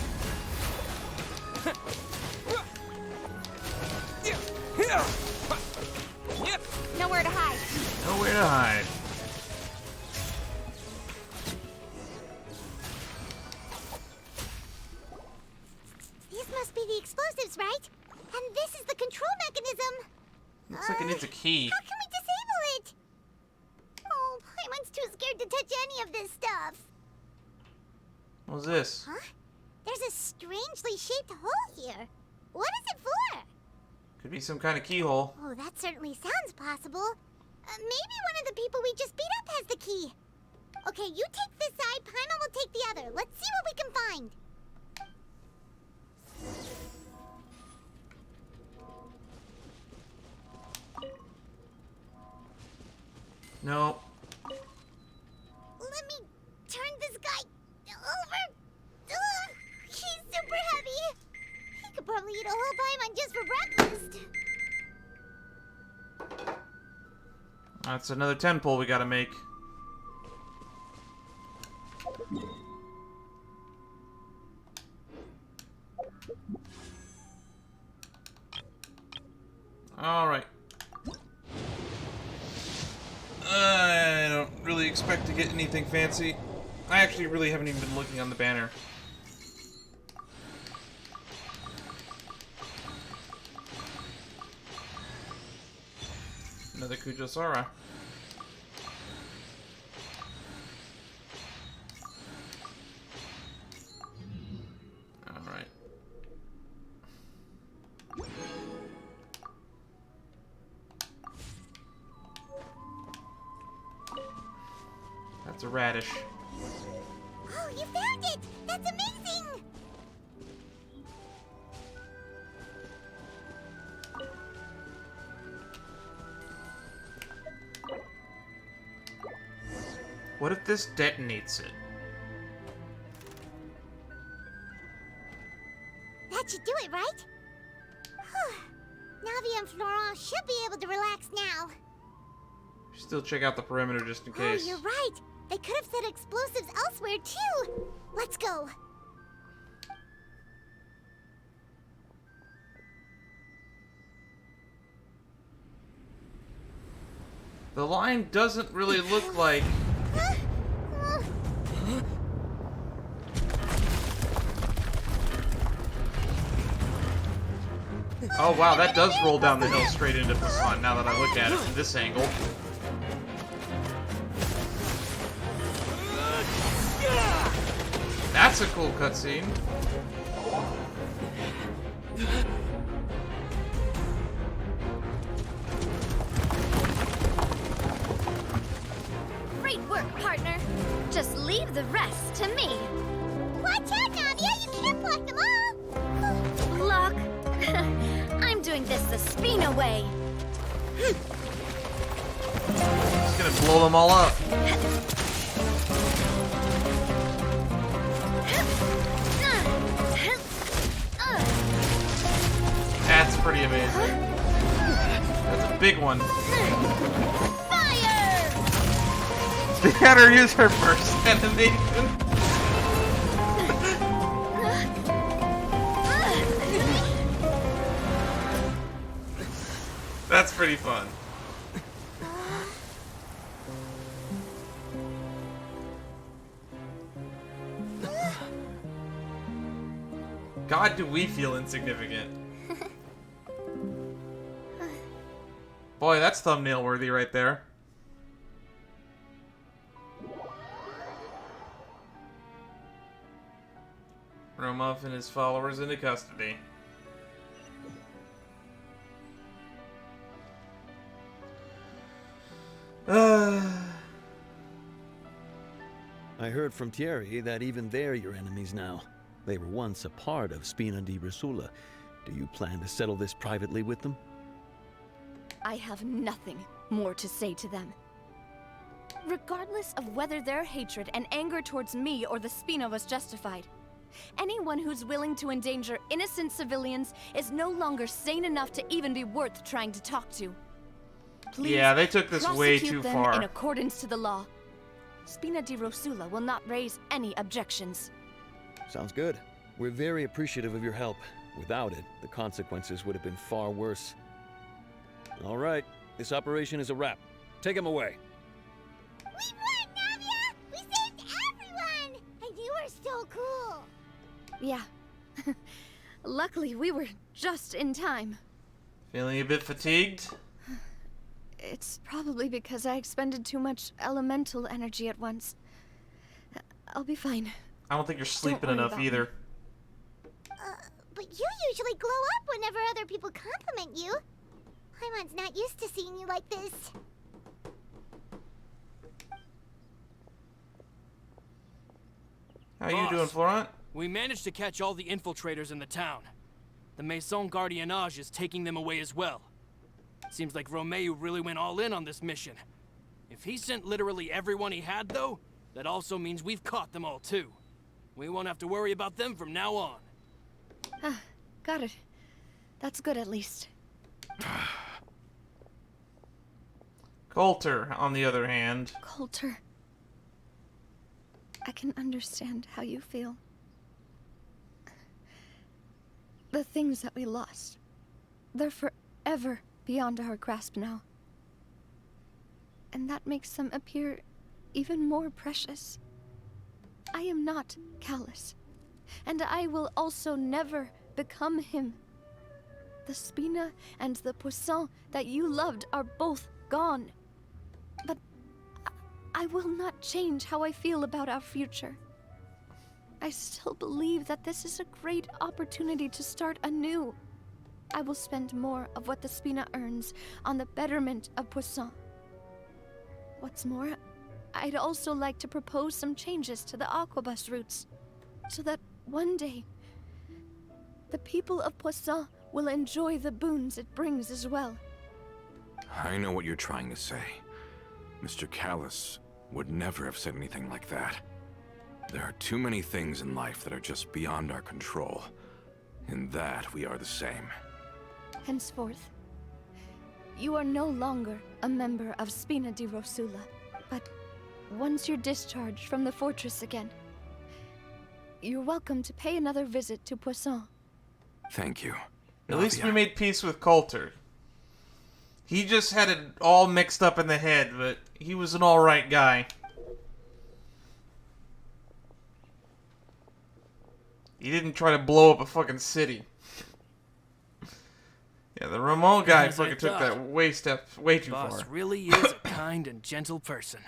Nowhere to hide. Nowhere to hide. key. How can we disable it? Oh, Paimon's too scared to touch any of this stuff. What's this? Huh? There's a strangely shaped hole here. What is it for? Could be some kind of keyhole. Oh, that certainly sounds possible. Maybe one of the people we just beat up has the key. Okay, you take this side, Paimon will take the other. Let's see what we can find. No. Let me turn this guy over. Ugh, he's super heavy. He could probably eat a whole Paimon just for breakfast. That's another 10 pull we gotta make. Alright. I don't really expect to get anything fancy. I actually really haven't even been looking on the banner. Another Kujosara. Alright. That's a radish. Oh, you found it! That's amazing! What if this detonates it? That should do it, right? Whew. Navia and Florent should be able to relax now. Still check out the perimeter just in case. Oh, you're right. They could have set explosives elsewhere, too. Let's go. The line doesn't really look like... Oh wow, that does roll down the hill straight into the sun now that I look at it from this angle. That's a cool cutscene. Great work, partner. Just leave the rest to me. Watch out, Navia! You can't block them all! Block. I'm doing this the Spina way. It's gonna blow them all up. That's pretty amazing. That's a big one. Fire! They had her use her first animation. That's pretty fun. God, do we feel insignificant. Boy, that's thumbnail worthy right there. Romuff and his followers into custody. I heard from Thierry that even they're your enemies now. They were once a part of Spina di Rosula. Do you plan to settle this privately with them? I have nothing more to say to them. Regardless of whether their hatred and anger towards me or the Spina was justified, anyone who's willing to endanger innocent civilians is no longer sane enough to even be worth trying to talk to. Please, yeah, they took this way prosecute too them far. in accordance to the law. Spina di Rosula will not raise any objections. Sounds good. We're very appreciative of your help. Without it, the consequences would have been far worse. All right, this operation is a wrap. Take him away. We won, Navia! We saved everyone! And you were so cool! Yeah. Luckily, we were just in time. Feeling a bit fatigued? It's probably because I expended too much elemental energy at once. I'll be fine. I don't think you're sleeping worry enough about either. But you usually glow up whenever other people compliment you. Paimon's not used to seeing you like this. How you Boss. doing, Florent? We managed to catch all the infiltrators in the town. The Maison Gardiennage is taking them away as well. Seems like Romeu really went all in on this mission. If he sent literally everyone he had, though, that also means we've caught them all too. We won't have to worry about them from now on. Ah, got it. That's good at least. Coulter, on the other hand. Coulter. I can understand how you feel. The things that we lost, they're forever beyond our grasp now. And that makes them appear even more precious. I am not callous, and I will also never become him. The Spina and the Poisson that you loved are both gone. But I will not change how I feel about our future. I still believe that this is a great opportunity to start anew. I will spend more of what the Spina earns on the betterment of Poisson. What's more, I'd also like to propose some changes to the Aquabus routes, so that one day, the people of Poisson will enjoy the boons it brings as well. I know what you're trying to say. Mr. Callus would never have said anything like that. There are too many things in life that are just beyond our control. In that, we are the same. Henceforth, you are no longer a member of Spina di Rosula, but once you're discharged from the fortress again, you're welcome to pay another visit to Poisson. Thank you. At least we Navia. made peace with Coulter. He just had it all mixed up in the head, but he was an alright guy. He didn't try to blow up a fucking city. Yeah, the Ramon guy As I fucking took thought. that way too Boss far. really is a kind and gentle person.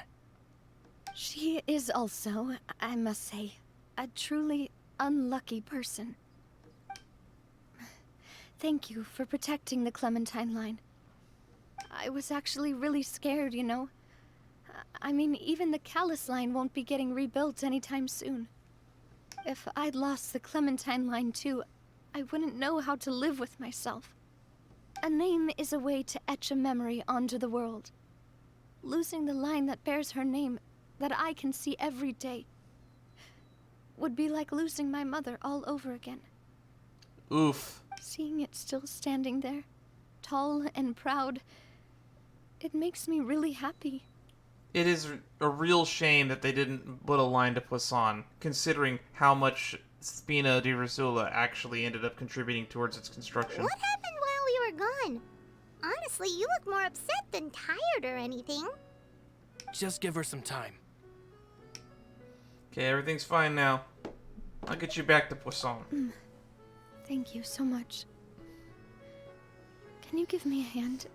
She is also, I must say, a truly unlucky person. Thank you for protecting the Clementine line. I was actually really scared, you know. I mean, even the Callus line won't be getting rebuilt anytime soon. If I'd lost the Clementine line too, I wouldn't know how to live with myself. A name is a way to etch a memory onto the world. Losing the line that bears her name, that I can see every day, would be like losing my mother all over again. Oof. Seeing it still standing there, tall and proud, it makes me really happy. It is a real shame that they didn't put a line to Poisson, considering how much Spina di Rosula actually ended up contributing towards its construction. What happened while we were gone? Honestly, you look more upset than tired or anything. Just give her some time. Okay, everything's fine now. I'll get you back to Poisson. Thank you so much. Can you give me a hand?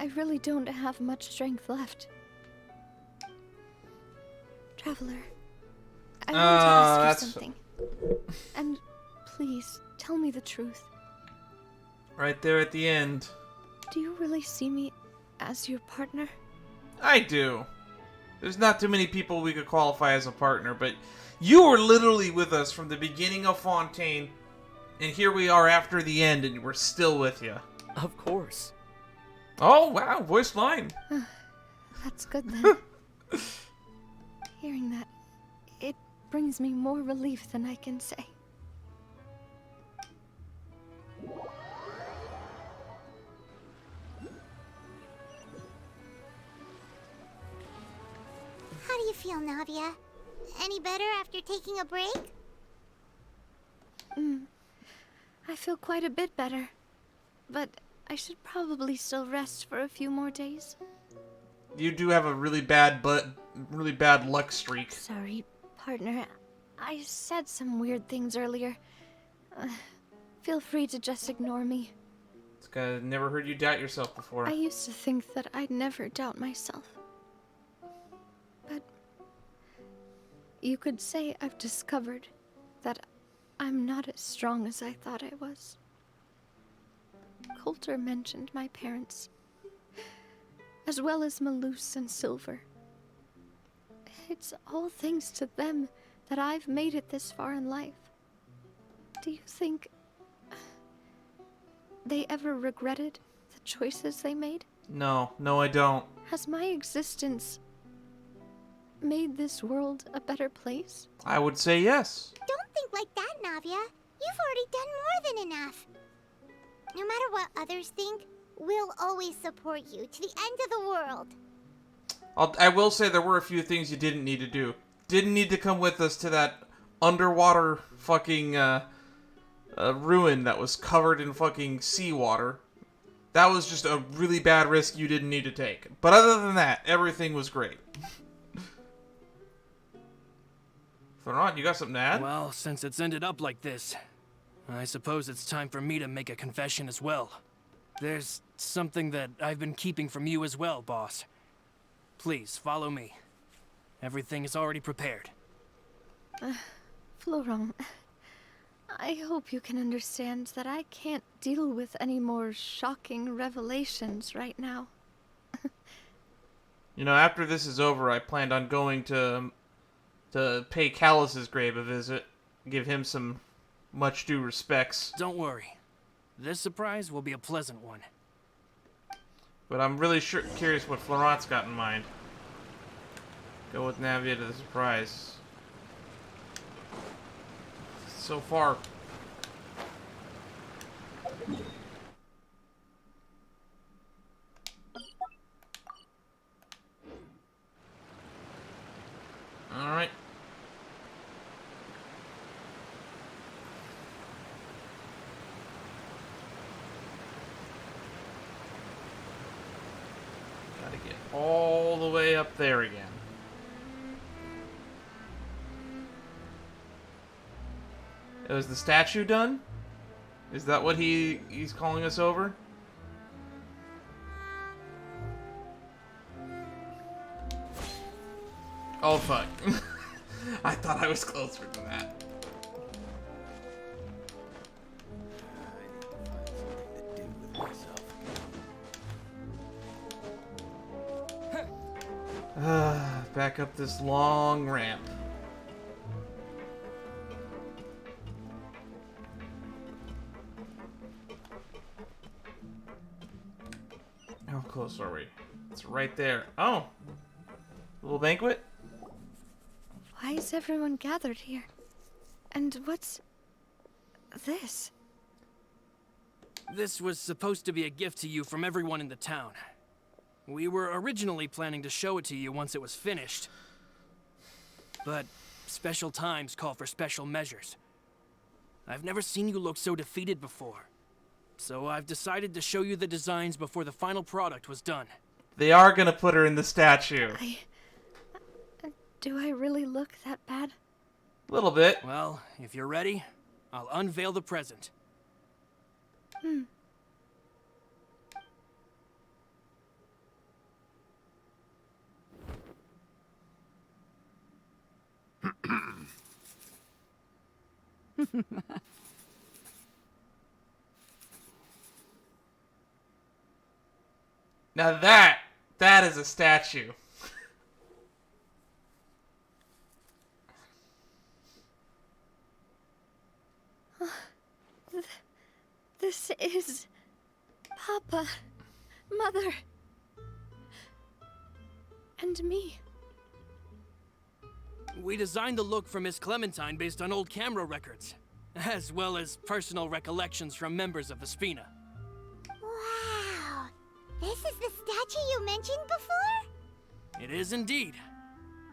I really don't have much strength left. Traveler, I want to ask you that's- something. And please, tell me the truth. Right there at the end. Do you really see me as your partner? I do. There's not too many people we could qualify as a partner, but you were literally with us from the beginning of Fontaine, and here we are after the end, and we're still with you. Of course. Oh, wow, voice line. That's good then. Hearing that, it brings me more relief than I can say. How do you feel, Navia? Any better after taking a break? I feel quite a bit better. But I should probably still rest for a few more days. You do have a really bad luck streak. Sorry, partner. I said some weird things earlier. Feel free to just ignore me. It's I never heard you doubt yourself before. I used to think that I'd never doubt myself. But you could say I've discovered that I'm not as strong as I thought I was. Coulter mentioned my parents, as well as Malus and Silver. It's all thanks to them that I've made it this far in life. Do you think they ever regretted the choices they made? No, I don't. Has my existence made this world a better place? I would say yes. Don't think like that, Navia. You've already done more than enough. No matter what others think, we'll always support you to the end of the world. I will say there were a few things you didn't need to do. Didn't need to come with us to that underwater fucking ruin that was covered in fucking seawater. That was just a really bad risk you didn't need to take. But other than that, everything was great. Florent, you got something to add? Well, since it's ended up like this, I suppose it's time for me to make a confession as well. There's something that I've been keeping from you as well, boss. Please, follow me. Everything is already prepared. Florent, I hope you can understand that I can't deal with any more shocking revelations right now. You know, after this is over, I planned on going to pay Callus's grave a visit, give him some much due respects. Don't worry. This surprise will be a pleasant one. But I'm really curious what Florent's got in mind. Go with Navia to the surprise. So far. Alright. Gotta get all the way up there again. Is the statue done? Is that what he's calling us over? Oh fuck. I thought I was closer than that. Back up this long ramp. How close are we? It's right there. Oh! Little banquet? Why is everyone gathered here? And what's this? This was supposed to be a gift to you from everyone in the town. We were originally planning to show it to you once it was finished. But special times call for special measures. I've never seen you look so defeated before. So I've decided to show you the designs before the final product was done. They are gonna put her in the statue. Do I really look that bad? A little bit. Well, if you're ready, I'll unveil the present. Now that is a statue. This is Papa, Mother, and me. We designed the look for Miss Clementine based on old camera records, as well as personal recollections from members of the Spina. Wow! This is the statue you mentioned before? It is indeed.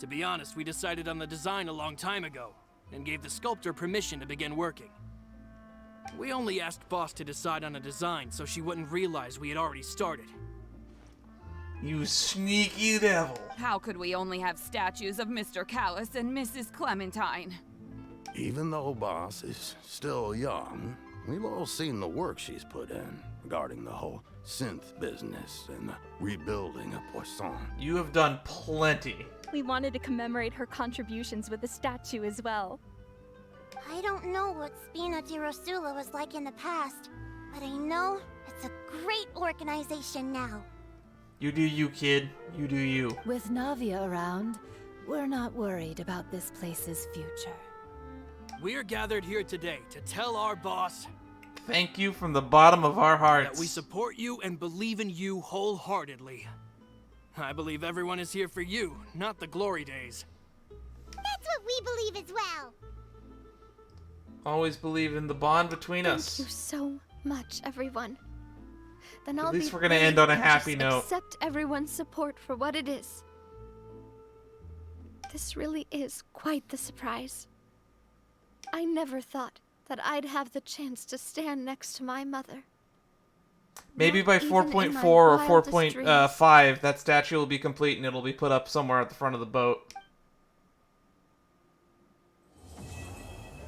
To be honest, we decided on the design a long time ago, and gave the sculptor permission to begin working. We only asked Boss to decide on a design so she wouldn't realize we had already started. You sneaky devil. How could we only have statues of Mr. Callus and Mrs. Clementine? Even though Boss is still young, we've all seen the work she's put in, regarding the whole synth business and the rebuilding of Poisson. You have done plenty. We wanted to commemorate her contributions with a statue as well. I don't know what Spina di Rosula was like in the past, but I know it's a great organization now. You do you, kid. You do you. With Navia around, we're not worried about this place's future. We're gathered here today to tell our boss Thank you from the bottom of our hearts. that we support you and believe in you wholeheartedly. I believe everyone is here for you, not the glory days. That's what we believe as well. Always believe in the bond between us. Thank you so much, everyone. Then At I'll least be we're gonna brave end on a and happy just note. Accept everyone's support for what it is. This really is quite the surprise. I never thought that I'd have the chance to stand next to my mother. Maybe by Not even in 4.4 my or wildest 4.5, that statue will be complete and it'll be put up somewhere at the front of the boat.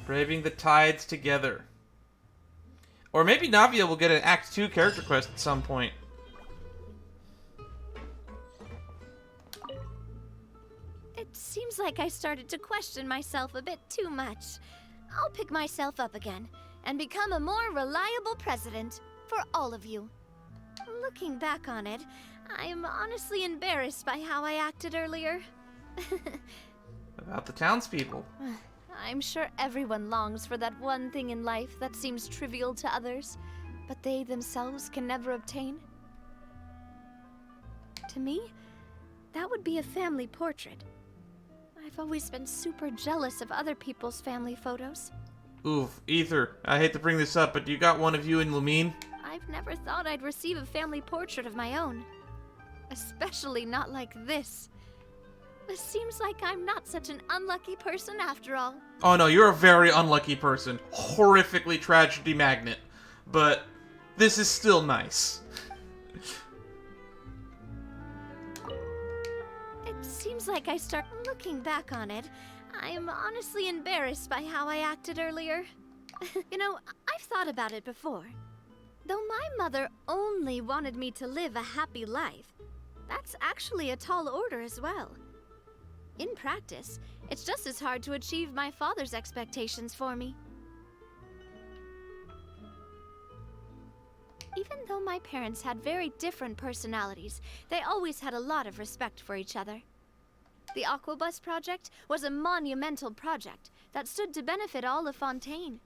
Braving the tides together. Or maybe Navia will get an Act 2 character quest at some point. It seems like I started to question myself a bit too much. I'll pick myself up again and become a more reliable president for all of you. Looking back on it, I'm honestly embarrassed by how I acted earlier. About the townspeople. I'm sure everyone longs for that one thing in life that seems trivial to others, but they themselves can never obtain. To me, that would be a family portrait. I've always been super jealous of other people's family photos. Oof, Ether, I hate to bring this up, but you got one of you in Lumine? I've never thought I'd receive a family portrait of my own. Especially not like this. It seems like I'm not such an unlucky person after all. Oh no, you're a very unlucky person. Horrifically tragedy magnet. But this is still nice. It seems like I start looking back on it. I'm honestly embarrassed by how I acted earlier. You know, I've thought about it before. Though my mother only wanted me to live a happy life, that's actually a tall order as well. In practice, it's just as hard to achieve my father's expectations for me. Even though my parents had very different personalities, they always had a lot of respect for each other. The Aquabus project was a monumental project that stood to benefit all of Fontaine.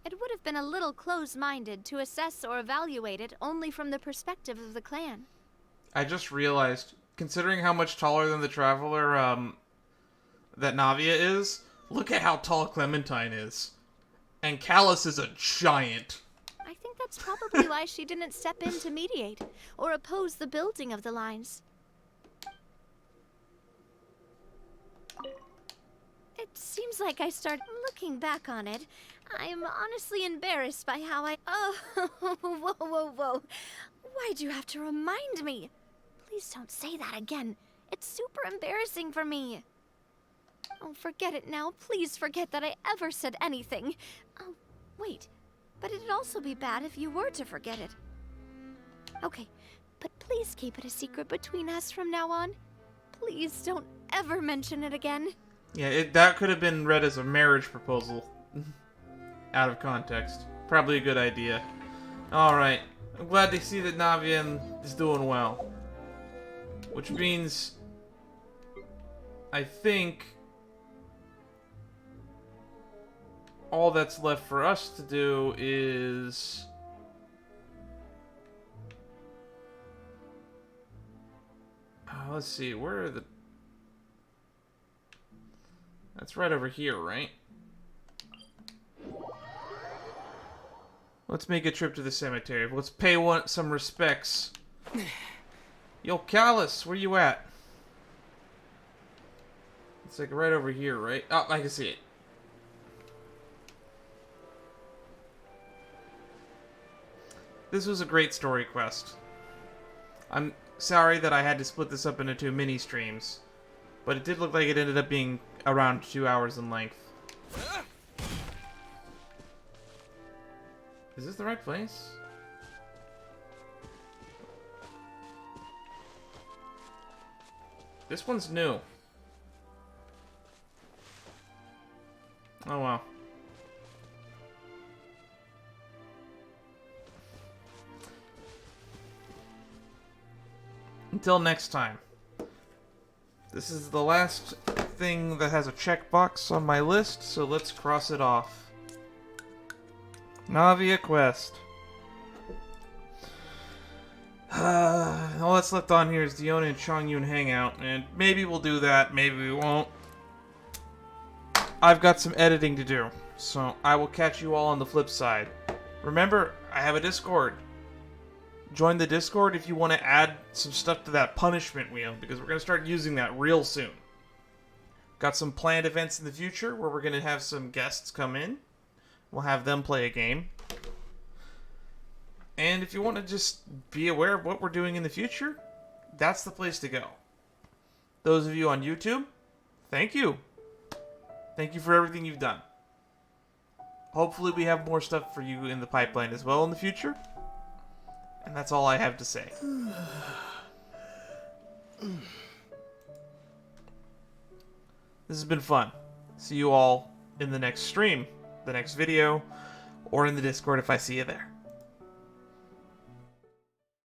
It would have been a little close-minded to assess or evaluate it only from the perspective of the clan. I just realized, considering how much taller than the Traveler, that Navia is, look at how tall Clementine is. And Callus is a giant. I think that's probably why she didn't step in to mediate or oppose the building of the lines. It seems like I start looking back on it. I'm honestly embarrassed by how I... Oh, whoa. Why'd you have to remind me? Please don't say that again. It's super embarrassing for me. Oh, forget it now. Please forget that I ever said anything. Oh, wait. But it'd also be bad if you were to forget it. Okay, but please keep it a secret between us from now on. Please don't ever mention it again. Yeah, that could have been read as a marriage proposal. Out of context. Probably a good idea. Alright. I'm glad to see that Navia is doing well. Which means... I think... all that's left for us to do is... let's see, where are the... That's right over here, right? Let's make a trip to the cemetery. Let's pay some respects. Yo, Callus, where you at? It's like right over here, right? Oh, I can see it. This was a great story quest. I'm sorry that I had to split this up into 2 mini streams, but it did look like it ended up being around 2 hours in length. Is this the right place? This one's new. Oh well. Until next time. This is the last thing that has a checkbox on my list, so let's cross it off. Navia quest. All that's left on here is Diona and Chongyun hangout, and maybe we'll do that, maybe we won't. I've got some editing to do, so I will catch you all on the flip side. Remember, I have a Discord. Join the Discord if you want to add some stuff to that punishment wheel, because we're going to start using that real soon. Got some planned events in the future where we're going to have some guests come in. We'll have them play a game. And if you want to just be aware of what we're doing in the future, that's the place to go. Those of you on YouTube, thank you. Thank you for everything you've done. Hopefully we have more stuff for you in the pipeline as well in the future. And that's all I have to say. This has been fun. See you all in the next stream, the next video, or in the Discord if I see you there.